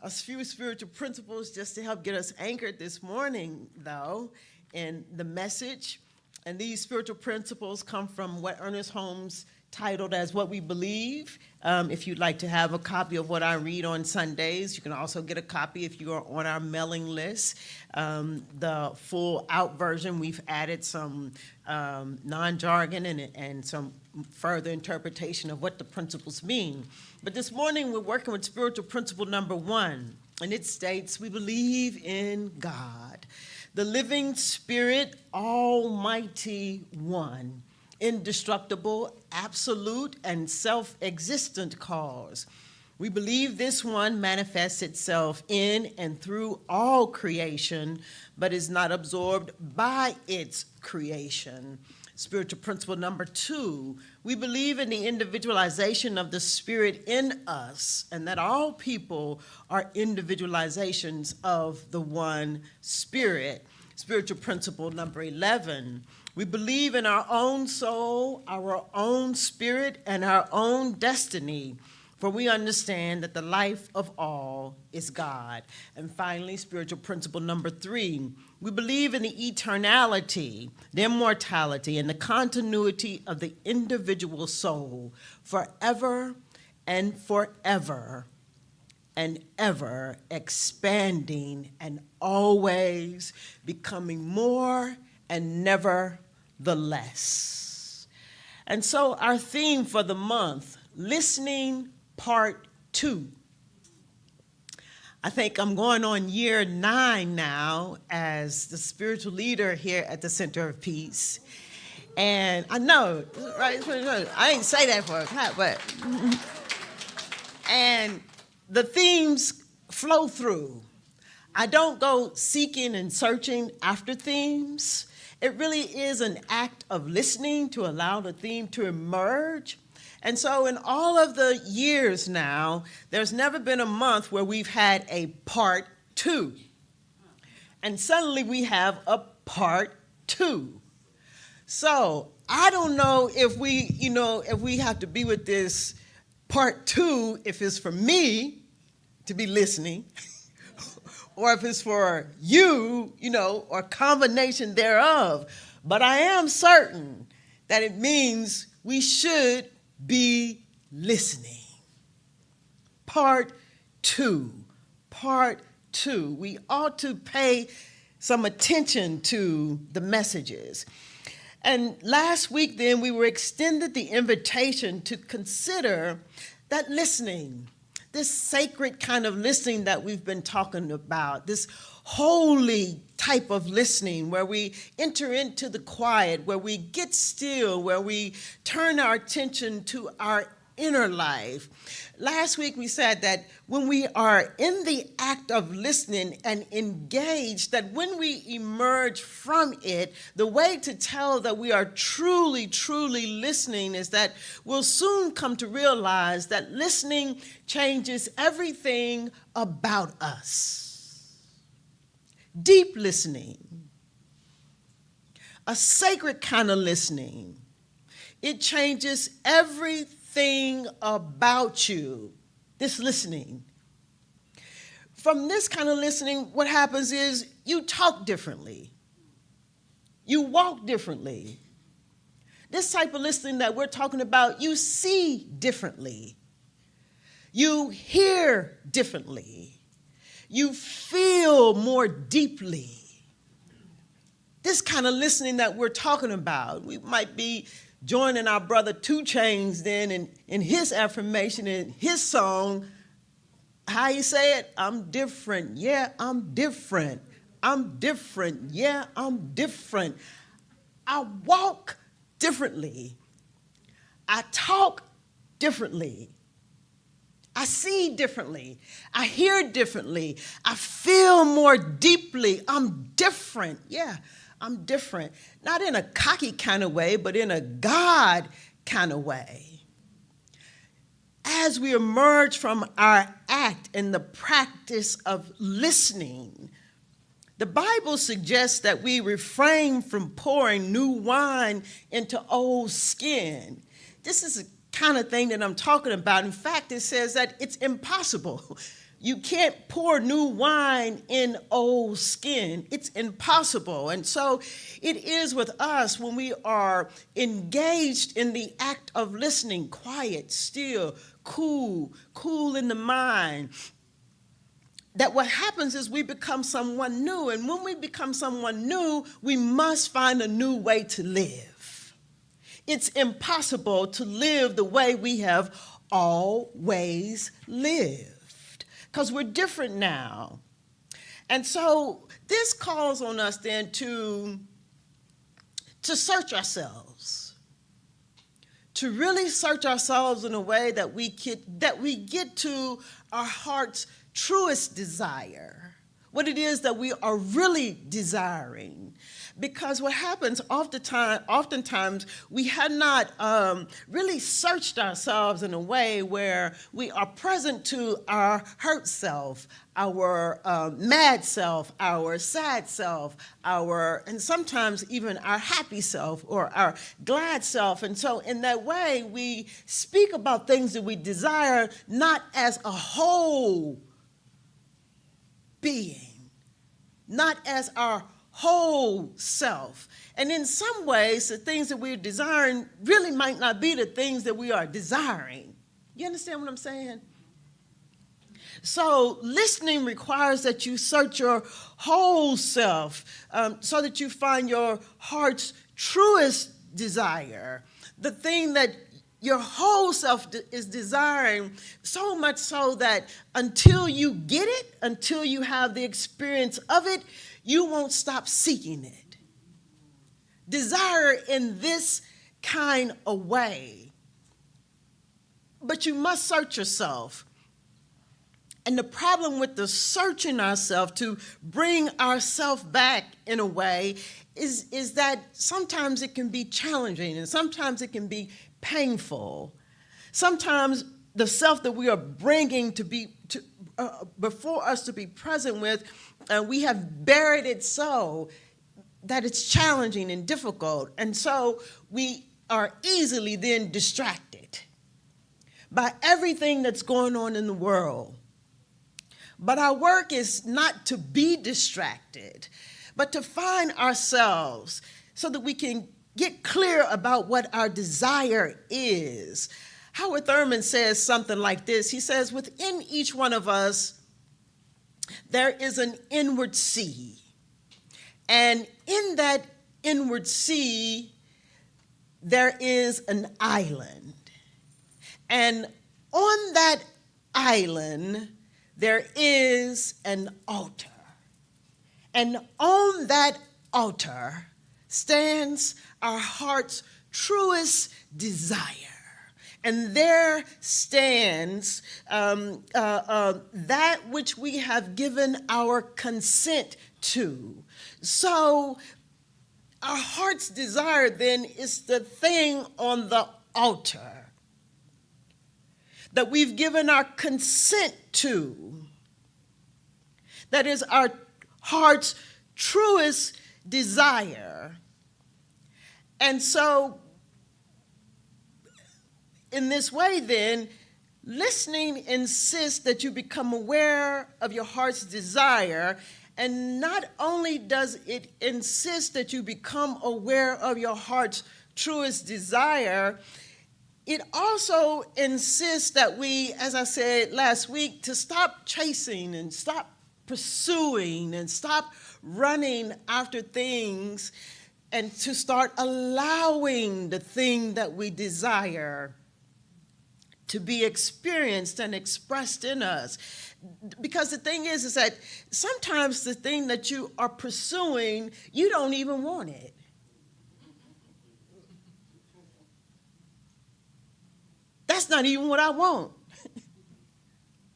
A few spiritual principles just to help get us anchored this morning, though, in the message. And these spiritual principles come from what Ernest Holmes titled as What We Believe. If you'd like to have a copy of what I read on Sundays, you can also get a copy if you are on our mailing list. The full out version, we've added some non-jargon and some further interpretation of what the principles mean. But this morning, we're working with spiritual principle number 1, and it states, we believe in God, the living spirit, almighty one, indestructible, absolute, and self-existent cause. We believe this one manifests itself in and through all creation, but is not absorbed by its creation. Spiritual principle number 2, we believe in the individualization of the spirit in us, and that all people are individualizations of the one spirit. Spiritual principle number 11, we believe in our own soul, our own spirit, and our own destiny, for we understand that the life of all is God. And finally, spiritual principle number 3, we believe in the eternality, the immortality, and the continuity of the individual soul forever and forever and ever, expanding and always becoming more and never the less. And so our theme for the month, listening part 2. I think I'm going on year 9 now as the spiritual leader here at the Center of Peace. And I know, right? I didn't say that for a clap, but. And the themes flow through. I don't go seeking and searching after themes. It really is an act of listening to allow the theme to emerge. And so in all of the years now, there's never been a month where we've had a part 2. And suddenly we have a part 2. So I don't know if we have to be with this part 2, if it's for me to be listening, or if it's for you, or combination thereof. But I am certain that it means we should be listening. Part 2. Part 2. We ought to pay some attention to the messages. And last week then we were extended the invitation to consider that listening, this sacred kind of listening that we've been talking about, this holy type of listening where we enter into the quiet, where we get still, where we turn our attention to our inner life. Last week we said that when we are in the act of listening and engaged, that when we emerge from it, the way to tell that we are truly, truly listening is that we'll soon come to realize that listening changes everything about us. Deep listening, a sacred kind of listening, it changes everything about you, this listening. From this kind of listening, what happens is you talk differently. You walk differently. This type of listening that we're talking about, you see differently. You hear differently. You feel more deeply. This kind of listening that we're talking about, we might be joining our brother 2 Chainz then in his affirmation, in his song, how you say it? I'm different. Yeah, I'm different. I'm different. Yeah, I'm different. I walk differently. I talk differently. I see differently. I hear differently. I feel more deeply. I'm different. Yeah, I'm different. Not in a cocky kind of way, but in a God kind of way. As we emerge from our act in the practice of listening, the Bible suggests that we refrain from pouring new wine into old skin. This is the kind of thing that I'm talking about. In fact, it says that it's impossible. You can't pour new wine in old skin. It's impossible. And so it is with us when we are engaged in the act of listening, quiet, still, cool in the mind, that what happens is we become someone new. And when we become someone new, we must find a new way to live. It's impossible to live the way we have always lived, because we're different now. And so this calls on us then to search ourselves, to really search ourselves in a way that we get to our heart's truest desire, what it is that we are really desiring. Because what happens oftentimes we have not really searched ourselves in a way where we are present to our hurt self, our mad self, our sad self, and sometimes even our happy self or our glad self. And so in that way, we speak about things that we desire not as a whole being, not as our whole self. And in some ways, the things that we're desiring really might not be the things that we are desiring. You understand what I'm saying? So listening requires that you search your whole self so that you find your heart's truest desire, the thing that your whole self is desiring, so much so that until you get it, until you have the experience of it, you won't stop seeking it. Desire in this kind of way. But you must search yourself. And the problem with the searching ourselves to bring ourselves back in a way is that sometimes it can be challenging and sometimes it can be painful. Sometimes the self that we are bringing before us to be present with, we have buried it so that it's challenging and difficult. And so we are easily then distracted by everything that's going on in the world. But our work is not to be distracted, but to find ourselves so that we can get clear about what our desire is. Howard Thurman says something like this. He says, within each one of us, there is an inward sea. And in that inward sea, there is an island. And on that island, there is an altar. And on that altar stands our heart's truest desire. And there stands that which we have given our consent to. So our heart's desire then is the thing on the altar that we've given our consent to. That is our heart's truest desire. And so in this way then, listening insists that you become aware of your heart's desire. And not only does it insist that you become aware of your heart's truest desire, it also insists that we, as I said last week, to stop chasing and stop pursuing and stop running after things and to start allowing the thing that we desire to be experienced and expressed in us. Because the thing is that sometimes the thing that you are pursuing, you don't even want it. That's not even what I want.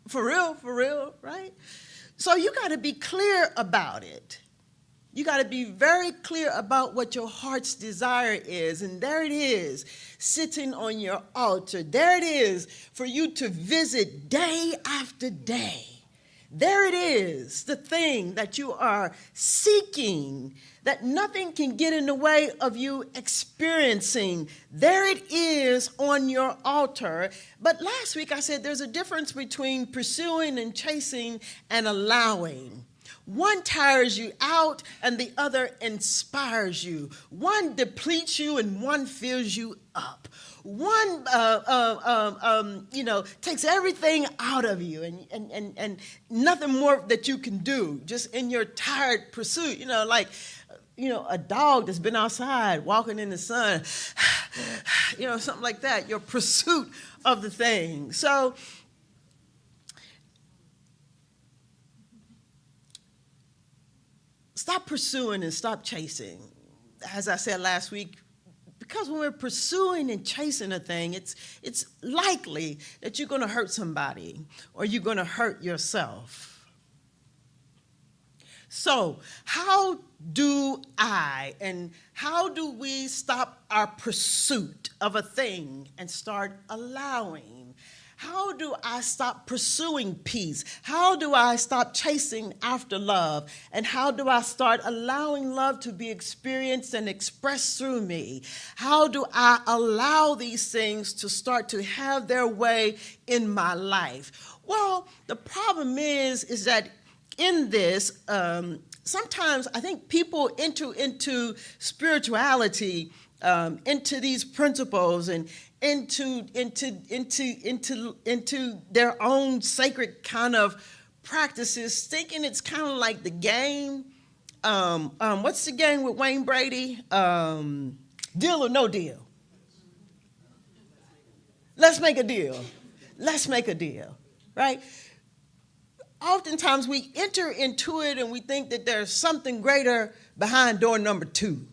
For real, right? So you got to be clear about it. You got to be very clear about what your heart's desire is. And there it is, sitting on your altar. There it is for you to visit day after day. There it is, the thing that you are seeking, that nothing can get in the way of you experiencing. There it is on your altar. But last week I said there's a difference between pursuing and chasing and allowing. One tires you out and the other inspires you. One depletes you and one fills you up. One, takes everything out of you and nothing more that you can do just in your tired pursuit. A dog that's been outside walking in the sun, something like that, your pursuit of the thing. So stop pursuing and stop chasing. As I said last week, because when we're pursuing and chasing a thing, it's likely that you're going to hurt somebody or you're going to hurt yourself. So how do we stop our pursuit of a thing and start allowing? How do I stop pursuing peace? How do I stop chasing after love? And how do I start allowing love to be experienced and expressed through me? How do I allow these things to start to have their way in my life? Well, the problem is that in this, sometimes I think people enter into spirituality, into these principles and into their own sacred kind of practices, thinking it's kind of like the game. What's the game with Wayne Brady? Deal or no deal? Let's make a deal. Let's make a deal, right? Oftentimes we enter into it and we think that there's something greater behind door number 2.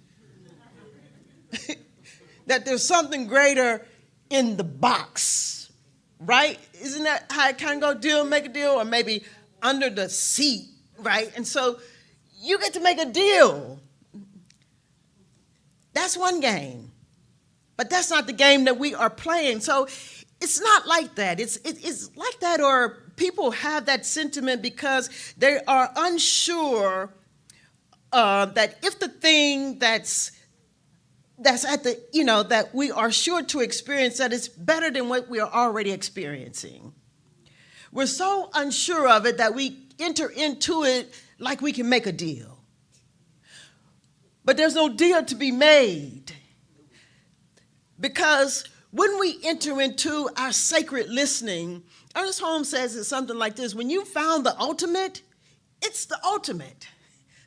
That there's something greater in the box. right? Isn't that how it kind of go, deal, make a deal, or maybe under the seat, right? And so you get to make a deal. That's one game. But that's not the game that we are playing. So it's not like that. It's like that, or people have that sentiment because they are unsure that if the thing that's at the, that we are sure to experience, that it's better than what we are already experiencing. We're so unsure of it that we enter into it like we can make a deal. But there's no deal to be made. Because when we enter into our sacred listening, Ernest Holmes says it's something like this: when you found the ultimate, it's the ultimate.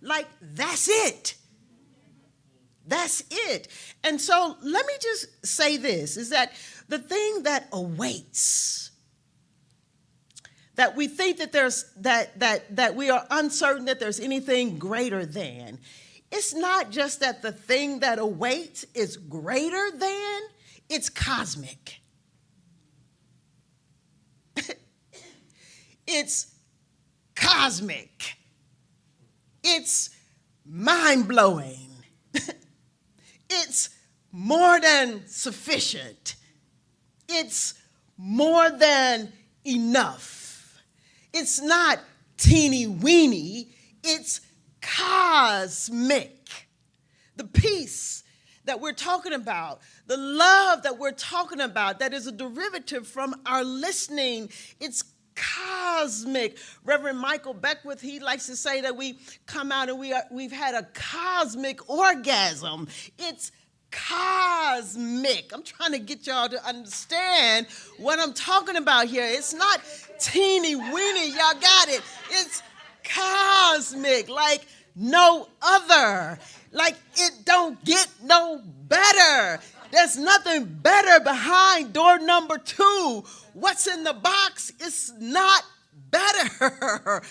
Like, that's it. That's it. And so let me just say this, is that the thing that awaits, that we think that there's that we are uncertain that there's anything greater than, it's not just that the thing that awaits is greater than, it's cosmic. It's cosmic. It's mind-blowing. It's more than sufficient. It's more than enough. It's not teeny-weeny. It's cosmic. The peace that we're talking about, the love that we're talking about, that is a derivative from our listening, it's cosmic. Reverend Michael Beckwith, he likes to say that we come out and we've had a cosmic orgasm. It's cosmic. I'm trying to get y'all to understand what I'm talking about here. It's not teeny weeny. Y'all got it. It's cosmic, like no other. Like it don't get no better. There's nothing better behind door number 2. What's in the box is not better.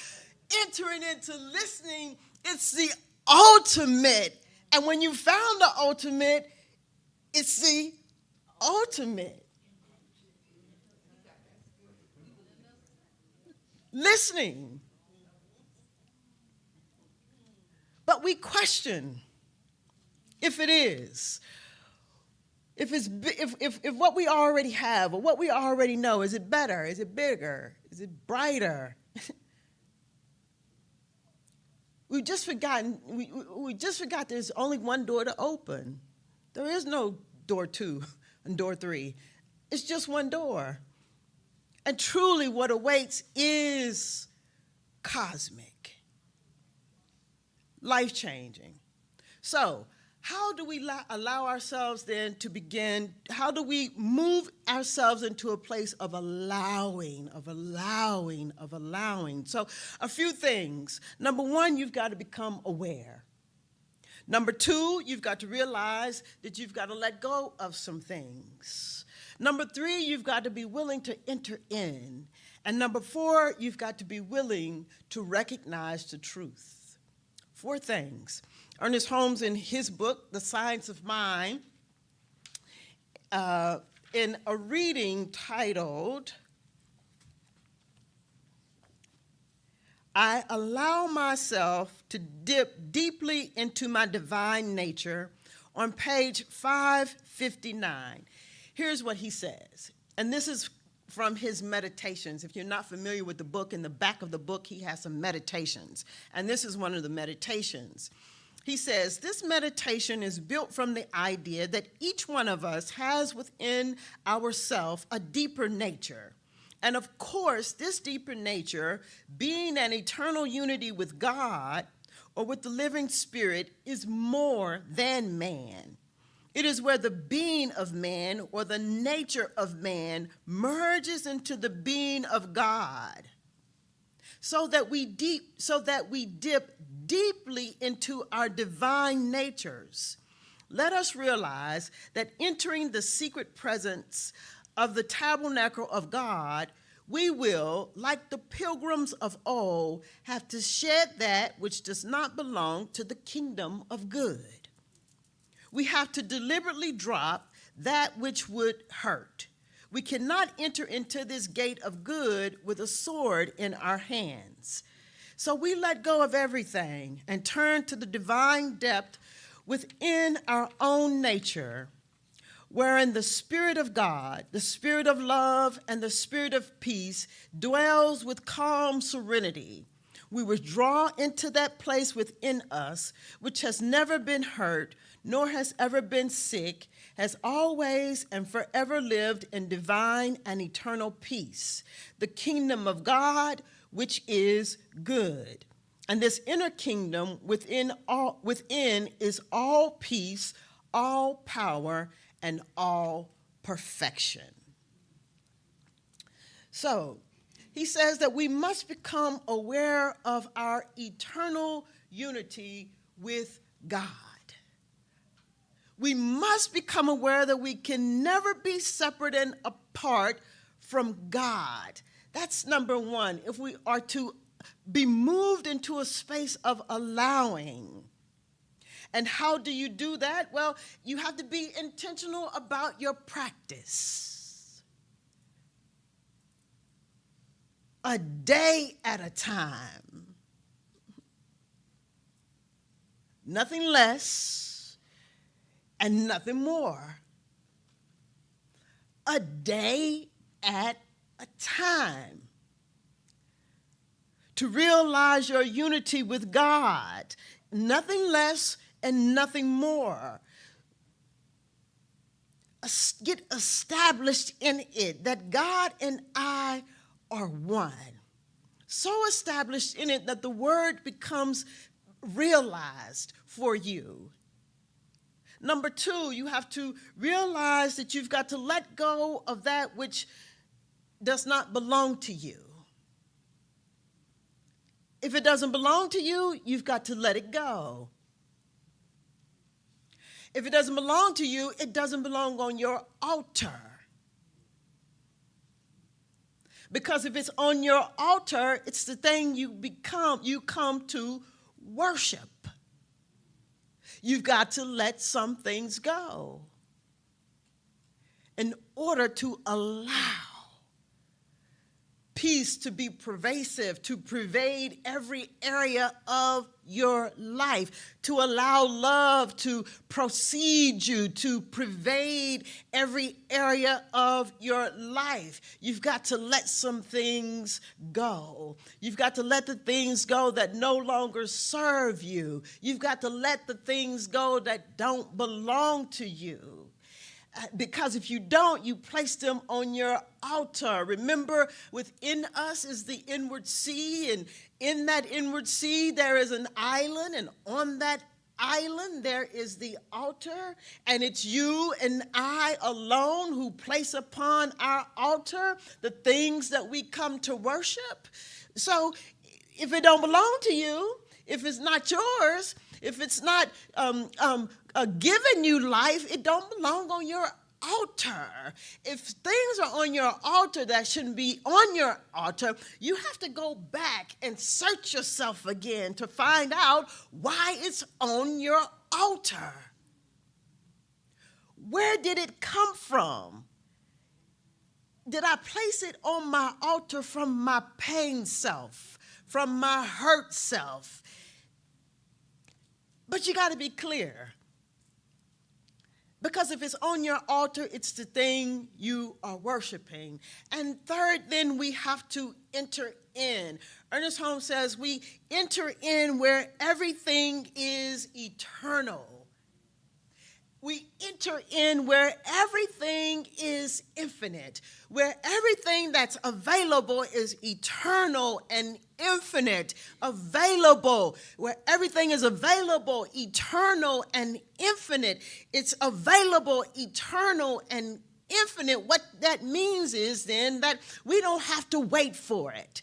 Entering into listening, it's the ultimate. And when you found the ultimate, it's the ultimate. Listening. But we question if it is. If what we already have or what we already know, is it better? Is it bigger? Is it brighter? We just forgot there's only one door to open. There is no door 2 and door 3. It's just one door. And truly what awaits is cosmic, life-changing. So, how do we allow ourselves then to begin? How do we move ourselves into a place of allowing? So a few things. Number 1, you've got to become aware. Number 2, you've got to realize that you've got to let go of some things. Number 3, you've got to be willing to enter in. And number 4, you've got to be willing to recognize the truth. 4 things. Ernest Holmes, in his book, The Science of Mind, in a reading titled, I Allow Myself to Dip Deeply into My Divine Nature, on page 559. Here's what he says, and this is from his meditations. If you're not familiar with the book, in the back of the book, he has some meditations, and this is one of the meditations. He says, this meditation is built from the idea that each one of us has within ourselves a deeper nature. And of course, this deeper nature, being an eternal unity with God or with the living spirit, is more than man. It is where the being of man or the nature of man merges into the being of God, so that we dip deeply into our divine natures. Let us realize that entering the secret presence of the tabernacle of God, we will, like the pilgrims of old, have to shed that which does not belong to the kingdom of good. We have to deliberately drop that which would hurt. We cannot enter into this gate of good with a sword in our hands. So we let go of everything and turn to the divine depth within our own nature, wherein the Spirit of God, the Spirit of love, and the Spirit of peace dwells with calm serenity. We withdraw into that place within us, which has never been hurt, nor has ever been sick, has always and forever lived in divine and eternal peace, the kingdom of God, which is good. And this inner kingdom within is all peace, all power, and all perfection. So, he says that we must become aware of our eternal unity with God. We must become aware that we can never be separate and apart from God. That's number one. If we are to be moved into a space of allowing. And how do you do that? Well, you have to be intentional about your practice. A day at a time. Nothing less and nothing more. A day at a time. To realize your unity with God, nothing less and nothing more. Get established in it that God and I are one. So established in it that the word becomes realized for you. Number two, you have to realize that you've got to let go of that which does not belong to you. If it doesn't belong to you, you've got to let it go. If it doesn't belong to you, it doesn't belong on your altar. Because if it's on your altar, it's the thing you come to worship. You've got to let some things go in order to allow peace to be pervasive, to pervade every area of your life, to allow love to proceed you, to pervade every area of your life. You've got to let some things go. You've got to let the things go that no longer serve you. You've got to let the things go that don't belong to you. Because if you don't, you place them on your altar. Remember, within us is the inward sea, and in that inward sea there is an island, and on that island there is the altar, and it's you and I alone who place upon our altar the things that we come to worship. So if it don't belong to you, if it's not yours, if it's not giving you life, it don't belong on your altar. If things are on your altar that shouldn't be on your altar, you have to go back and search yourself again to find out why it's on your altar. Where did it come from? Did I place it on my altar from my pain self, from my hurt self? But you got to be clear. Because if it's on your altar, it's the thing you are worshiping. And third, then we have to enter in. Ernest Holmes says we enter in where everything is eternal. We enter in where everything is infinite, where everything that's available is eternal and infinite, available, where everything is available, eternal and infinite. It's available, eternal and infinite. What that means is then that we don't have to wait for it.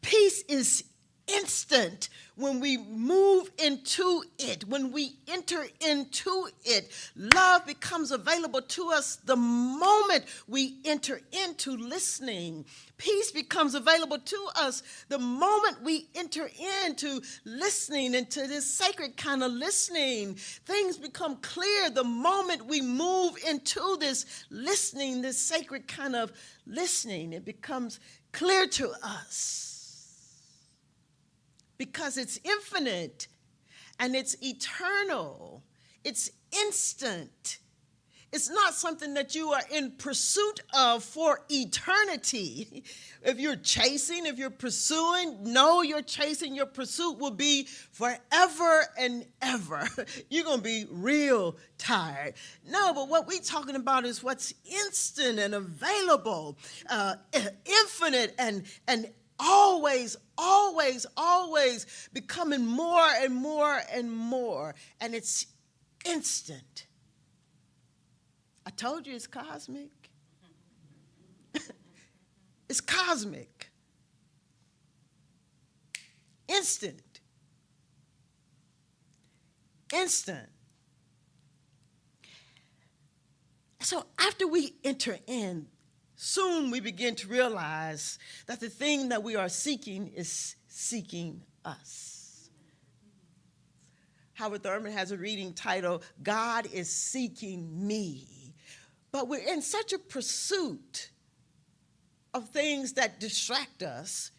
Peace is instant when we move into it, when we enter into it. Love becomes available to us the moment we enter into listening. Peace becomes available to us the moment we enter into listening, into this sacred kind of listening. Things become clear the moment we move into this listening, this sacred kind of listening. It becomes clear to us. Because it's infinite and it's eternal. It's instant. It's not something that you are in pursuit of for eternity. If you're chasing, if you're pursuing, no, you're chasing, your pursuit will be forever and ever. You're going to be real tired. No, but what we're talking about is what's instant and available, infinite and always, always, always becoming more and more and more. And it's instant. I told you it's cosmic. It's cosmic. Instant. Instant. So after we enter in, soon we begin to realize that the thing that we are seeking is seeking us. Howard Thurman has a reading titled, God is Seeking Me. But we're in such a pursuit of things that distract us.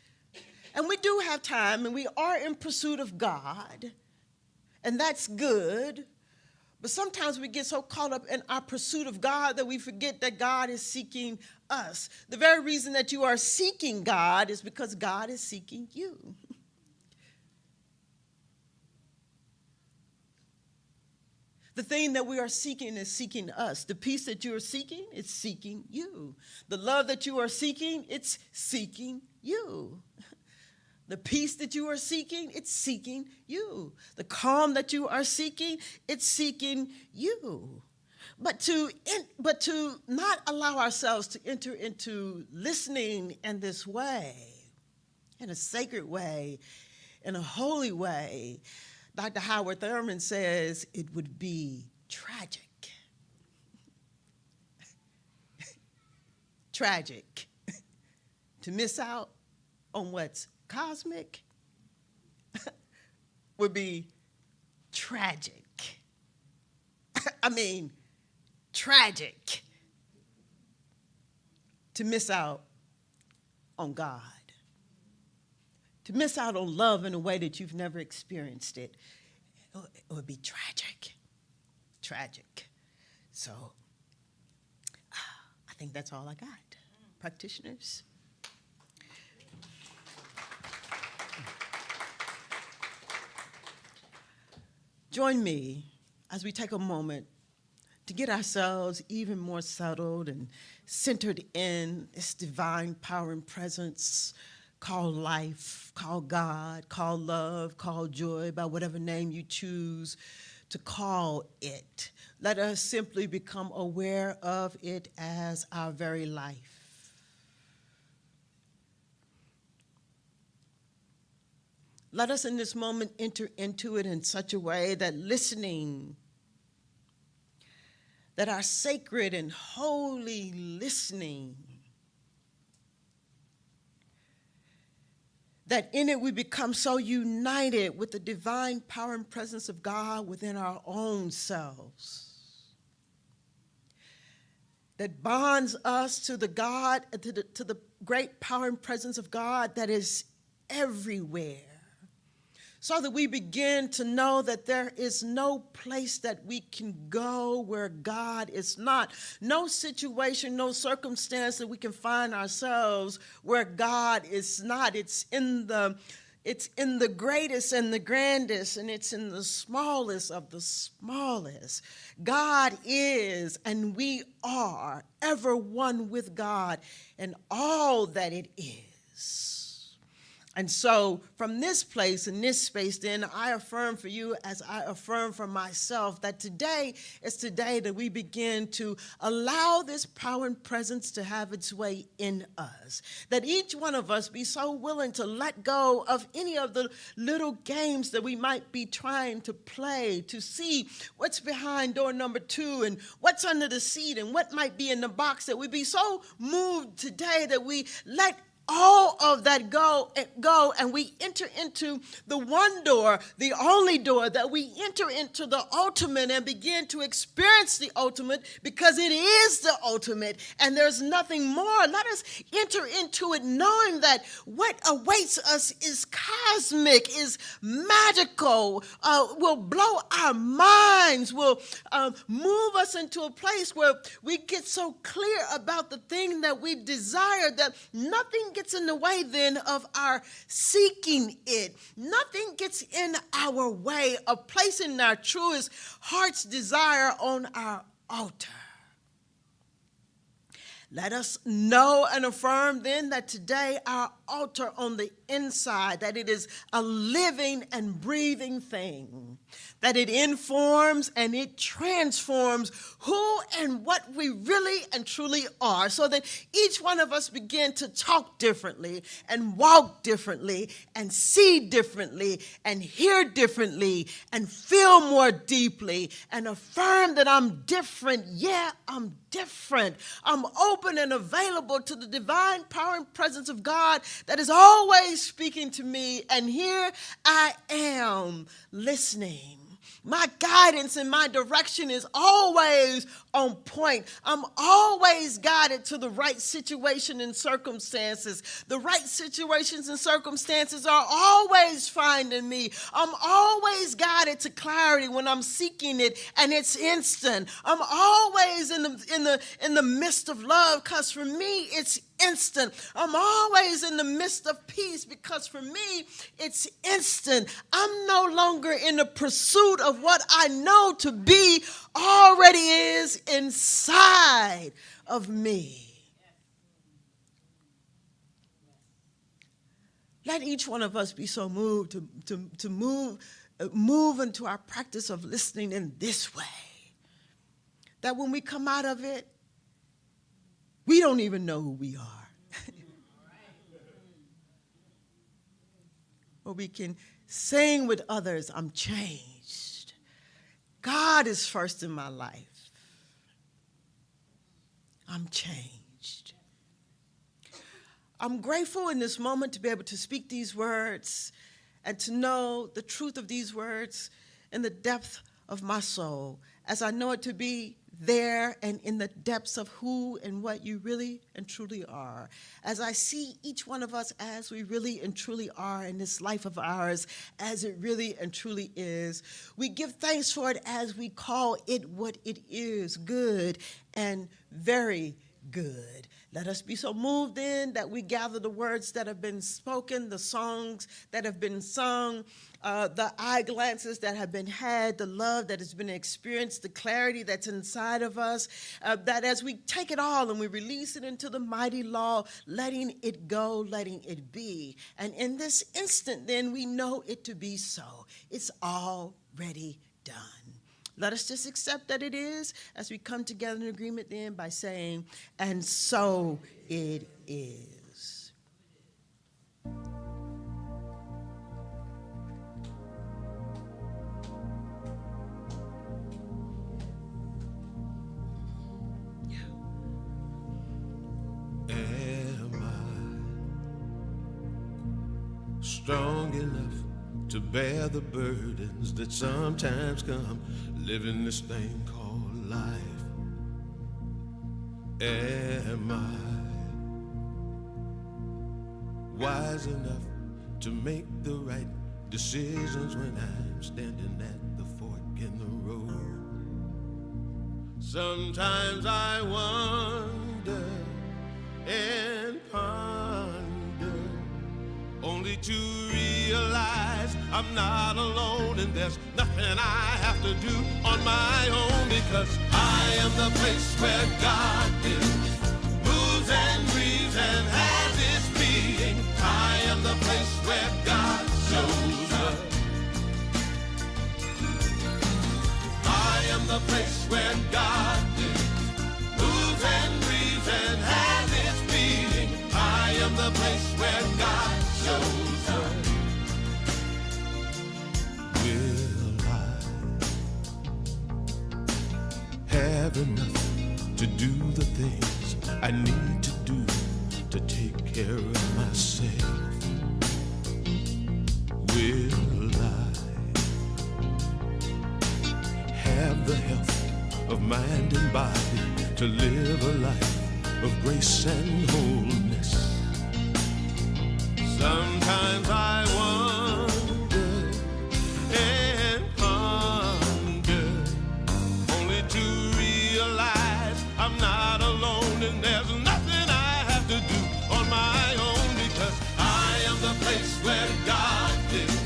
And we do have time, and we are in pursuit of God, and that's good. But sometimes we get so caught up in our pursuit of God that we forget that God is seeking us. The very reason that you are seeking God is because God is seeking you. The thing that we are seeking is seeking us. The peace that you are seeking, it's seeking you. The love that you are seeking, it's seeking you. The peace that you are seeking, it's seeking you. The calm that you are seeking, it's seeking you. But to not allow ourselves to enter into listening in this way, in a sacred way, in a holy way, Dr. Howard Thurman says it would be tragic. Tragic to miss out on what's cosmic would be tragic. I mean, tragic to miss out on God. To miss out on love in a way that you've never experienced it. It would be tragic. Tragic. So, I think that's all I got. Practitioners. Join me as we take a moment to get ourselves even more settled and centered in this divine power and presence called life, called God, called love, called joy, by whatever name you choose to call it. Let us simply become aware of it as our very life. Let us in this moment enter into it in such a way that listening, that our sacred and holy listening, that in it we become so united with the divine power and presence of God within our own selves, that bonds us to the God, to the great power and presence of God that is everywhere, so that we begin to know that there is no place that we can go where God is not. No situation, no circumstance that we can find ourselves where God is not. It's in the greatest and the grandest, and it's in the smallest of the smallest. God is, and we are, ever one with God and all that it is. And so from this place, in this space, then I affirm for you as I affirm for myself that today is today that we begin to allow this power and presence to have its way in us. That each one of us be so willing to let go of any of the little games that we might be trying to play, to see what's behind door number 2 and what's under the seat and what might be in the box, that we be so moved today that we let all of that go, and we enter into the one door, the only door, that we enter into the ultimate and begin to experience the ultimate, because it is the ultimate and there's nothing more. Let us enter into it knowing that what awaits us is cosmic, is magical, will blow our minds, will move us into a place where we get so clear about the thing that we desire that nothing gets in the way then of our seeking it. Nothing gets in our way of placing our truest heart's desire on our altar. Let us know and affirm then that today our altar on the inside, that it is a living and breathing thing, that it informs and it transforms who and what we really and truly are, so that each one of us begin to talk differently and walk differently and see differently and hear differently and feel more deeply and affirm that I'm different. Yeah, I'm different. I'm open and available to the divine power and presence of God that is always speaking to me, and here I am listening. My guidance and my direction is always on point. I'm always guided to the right situation and circumstances. The right situations and circumstances are always finding me. I'm always guided to clarity when I'm seeking it, and it's instant. I'm always in the midst of love, because for me it's instant. I'm always in the midst of peace, because for me it's instant. I'm no longer in the pursuit of what I know to be already is inside of me. Let each one of us be so moved to move into our practice of listening in this way, that when we come out of it, we don't even know who we are. Or we can sing with others, I'm changed. God is first in my life. I'm changed. I'm grateful in this moment to be able to speak these words and to know the truth of these words in the depth of my soul, as I know it to be there and in the depths of who and what you really and truly are. As I see each one of us as we really and truly are in this life of ours, as it really and truly is, we give thanks for it as we call it what it is, good and very good. Let us be so moved in that we gather the words that have been spoken, the songs that have been sung, the eye glances that have been had, the love that has been experienced, the clarity that's inside of us, that as we take it all and we release it into the mighty law, letting it go, letting it be. And in this instant, then, we know it to be so. It's already done. Let us just accept that it is, as we come together in agreement then by saying, and so it is. Am I strong enough to bear the burdens that sometimes come living this thing called life? Am I wise enough to make the right decisions when I'm standing at the fork in the road? Sometimes I wonder and ponder, only to realize I'm not alone, and there's nothing I have to do on my own, because I am the place where God lives, moves and breathes and has its being. I am the place where the place where God lives, moves and breathes and has its being. I am the place where God shows up. Will I have enough to do the things I need to do to take care of myself? Will I have the health of mind and body to live a life of grace and wholeness? Sometimes I wonder and ponder, only to realize I'm not alone and there's nothing I have to do on my own, because I am the place where God lives,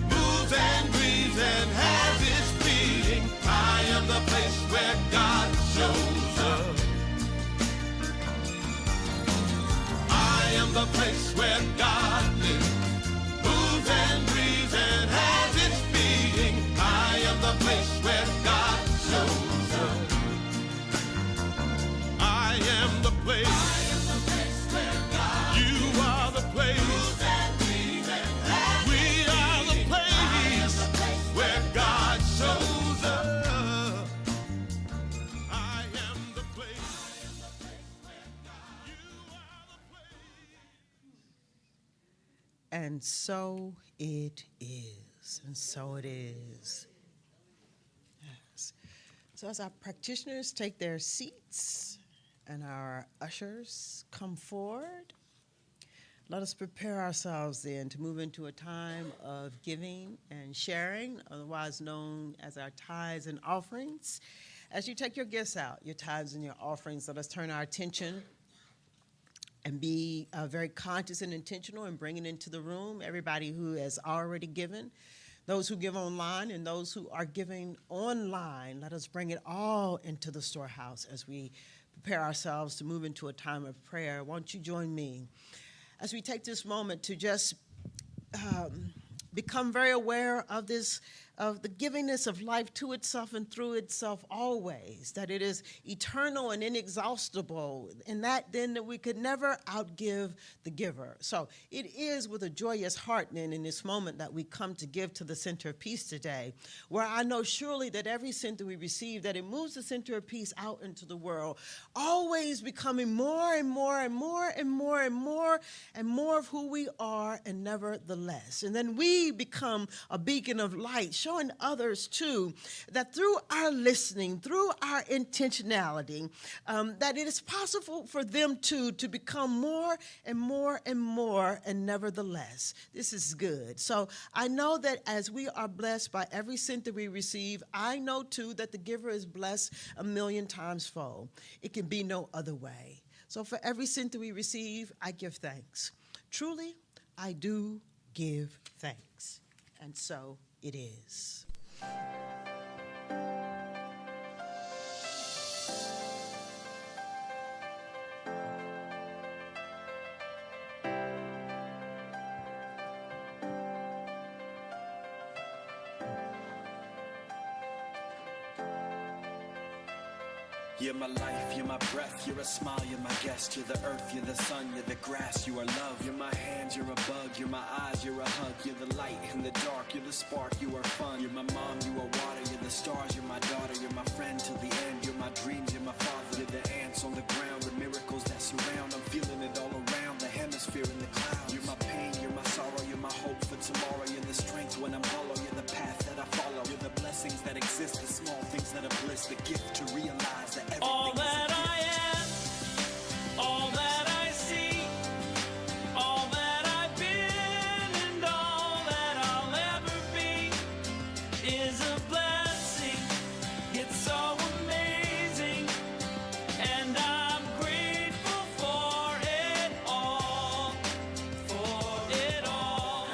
moves and breathes and has its being. I am the place where God shows up. I am the place where God lives, moves and breathes and has its being. I am the place where God shows up. I am the place. I am the place where God. You are the place. Moves and breathes and has we are the place where God shows up. I am the place. I am the place where God. You are the place. And so it is. And so it is. Yes. So as our practitioners take their seats and our ushers come forward, let us prepare ourselves then to move into a time of giving and sharing, otherwise known as our tithes and offerings. As you take your gifts out, your tithes and your offerings, let us turn our attention and be very conscious and intentional in bringing into the room everybody who has already given, those who give online and those who are giving online. Let us bring it all into the storehouse as we prepare ourselves to move into a time of prayer. Won't you join me as we take this moment to just become very aware of this, of the givingness of life to itself and through itself always, that it is eternal and inexhaustible, and that then that we could never outgive the giver. So it is with a joyous heart then in this moment that we come to give to the Center of Peace today, where I know surely that every cent that we receive, that it moves the Center of Peace out into the world, always becoming more and more and more and more and more and more of who we are, and never the less. And then we become a beacon of light, showing others too that through our listening, through our intentionality, that it is possible for them too to become more and more and more, and nevertheless. This is good. So I know that as we are blessed by every cent that we receive, I know too that the giver is blessed 1,000,000 times fold. It can be no other way. So for every cent that we receive, I give thanks. Truly, I do give thanks. And so it is. You're my life, you're my breath, you're a smile, you're my guest. You're the earth, you're the sun, you're the grass, you are love. You're my hands, you're a bug, you're my eyes, you're a hug. You're the light in the dark, you're the spark, you are fun. You're my mom, you are water, you're the stars, you're my daughter. You're my friend till the end, you're my dreams, you're my father. You're the ants on the ground, the miracles that surround. I'm feeling it all around, the hemisphere in the clouds. You're my pain, you're my sorrow, you're my hope for tomorrow. You're the strength when I'm hollow, you're the path that I follow. You're the blessings that exist, the small things that are bliss. The gift to realize that everything all that I am, all that I see, all that I've been, and all that I'll ever be is a blessing. It's so amazing, and I'm grateful for it all, for it all.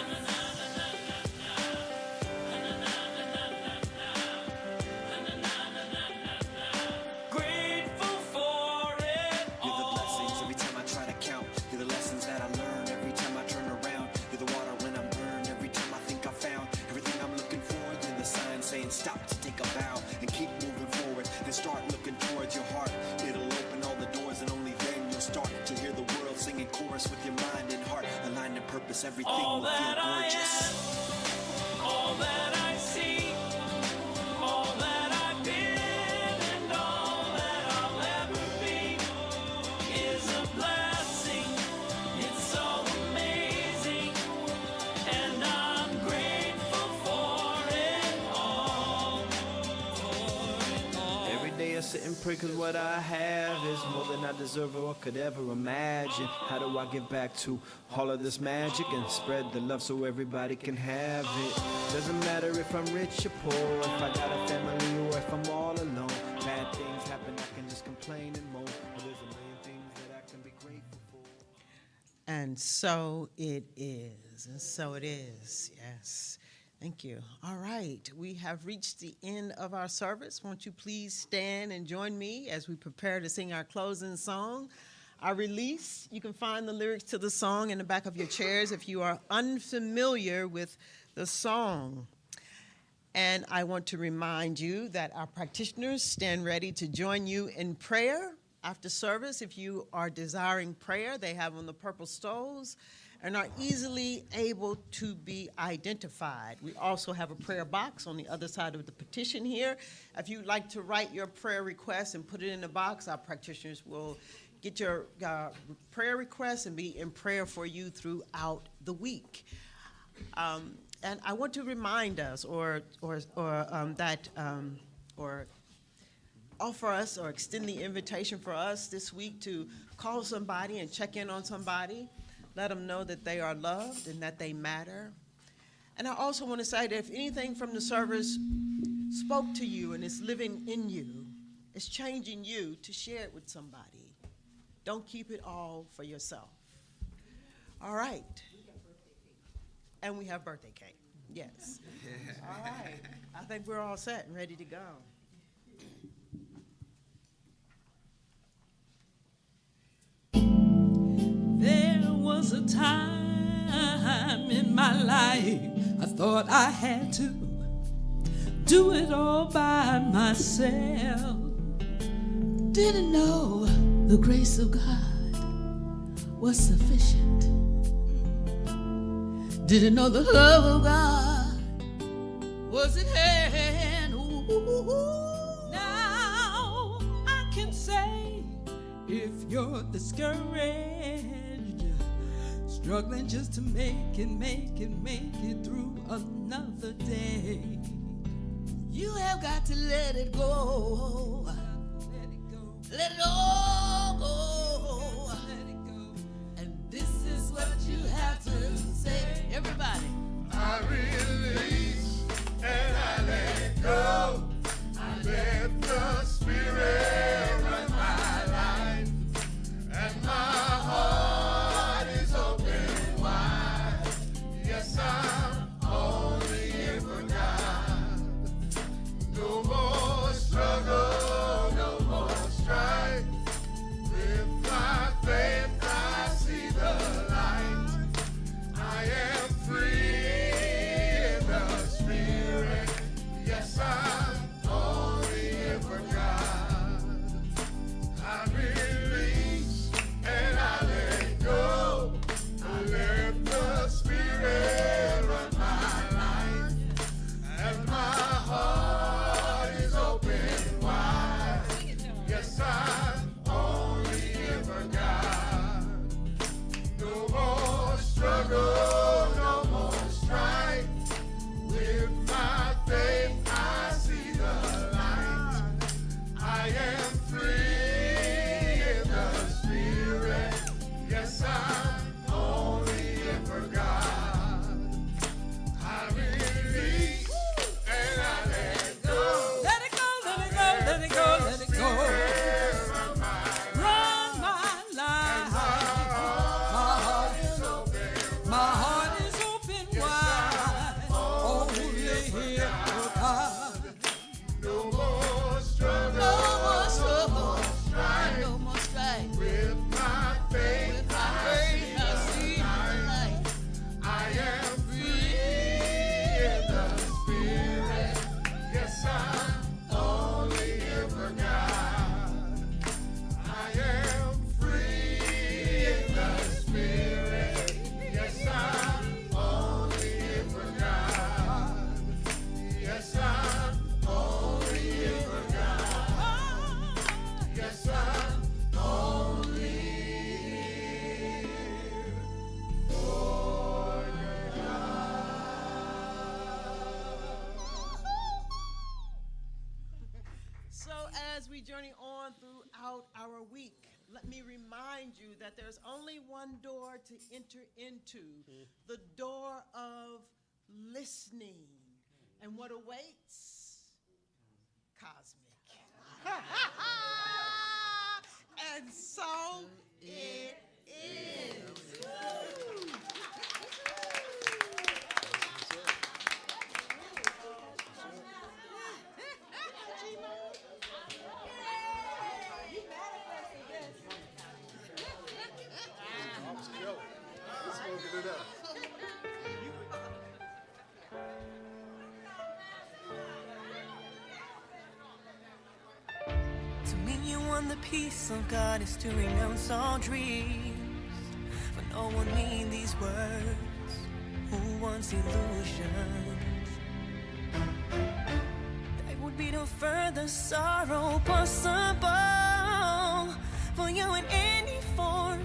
Grateful for it You're the all. blessings every time I try to count. You're the lessons that I learn every time I turn around. You're the water when I'm burned every time I think I found everything I'm looking for. You're the sign saying stop to take a bow and keep moving forward. chorus with your mind and heart aligned in purpose. Everything All will feel that I gorgeous. am, all that I see, all that I've been, and all that I'll ever be is a blessing. It's so amazing, and I'm grateful for it all. Every day I sit and pray cause what I have is more than I deserve or could ever imagine. How do I give back to all of this magic and spread the love so everybody can have it? Doesn't matter if I'm rich or poor, if I got a family or if I'm all alone. Bad things happen, I can just complain and moan. But there's a million things that I can be grateful for. And so it is. And so it is. Yes. Thank you. All right. We have reached the end of our service. Won't you please stand and join me as we prepare to sing our closing song, our release. You can find the lyrics to the song in the back of your chairs if you are unfamiliar with the song. And I want to remind you that our practitioners stand ready to join you in prayer after service. If you are desiring prayer, they have on the purple stoles and are easily able to be identified. We also have a prayer box on the other side of the petition here. If you'd like to write your prayer request and put it in the box, our practitioners will get your prayer requests and be in prayer for you throughout the week. And I want to remind us, or offer us, or extend the invitation for us this week to call somebody and check in on somebody. Let them know that they are loved and that they matter. And I also want to say that if anything from the service spoke to you and is living in you, it's changing you, to share it with somebody. Don't keep it all for yourself. All right. And we have birthday cake. Yes. All right. I think we're all set and ready to go. There was a time in my life I thought I had to do it all by myself. Didn't know the grace of God was sufficient. Didn't know the love of God was at hand. Ooh. Now I can say, if you're discouraged, struggling just to make it through another day, you have got to let it go. Let it all go. And this is what you have to say, everybody. I release and I let go. I let the Spirit run my life, and my heart is open wide. Yes, I'm only here for God. No more struggle, no more strife. With journey on throughout our week, let me remind you that there's only one door to enter into, the door of listening. And what awaits? Cosmic. And so it is. Woo! To me, you want the peace of God is to renounce all dreams. For no one mean these words who wants illusions. There would be no further sorrow possible for you in any form,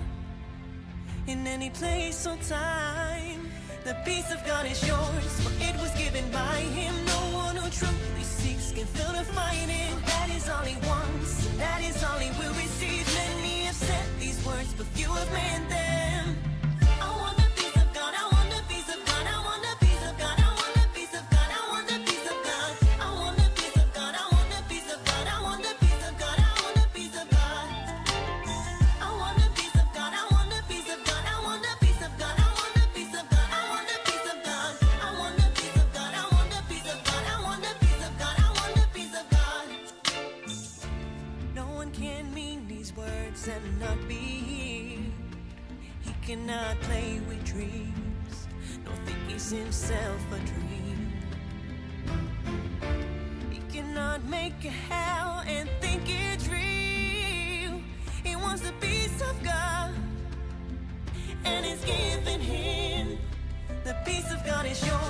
in any place or time. The peace of God is yours, for it was given by Him. No one who truly seeks can feel the fighting. That is all He wants, and that is all He will receive. Many have said these words, but few have meant them. I want the peace of God, I want the peace of God, I want the peace of God, I want the peace of God, I want the peace of God, I want the peace of God, I want the peace of God, I want the peace of God, I want the peace of God. I want the peace of God, I want the peace of God, I want the peace of God, I want the peace of God, I want the peace of God, I want the peace of God, I want the peace of God, I want the peace of God, I want the peace of God. No one can mean these words and not be healed. He cannot play with dreams, nor think he's himself a dream. He cannot make a hell and think it's real. He wants the peace of God, and it's given him. The peace of God is yours.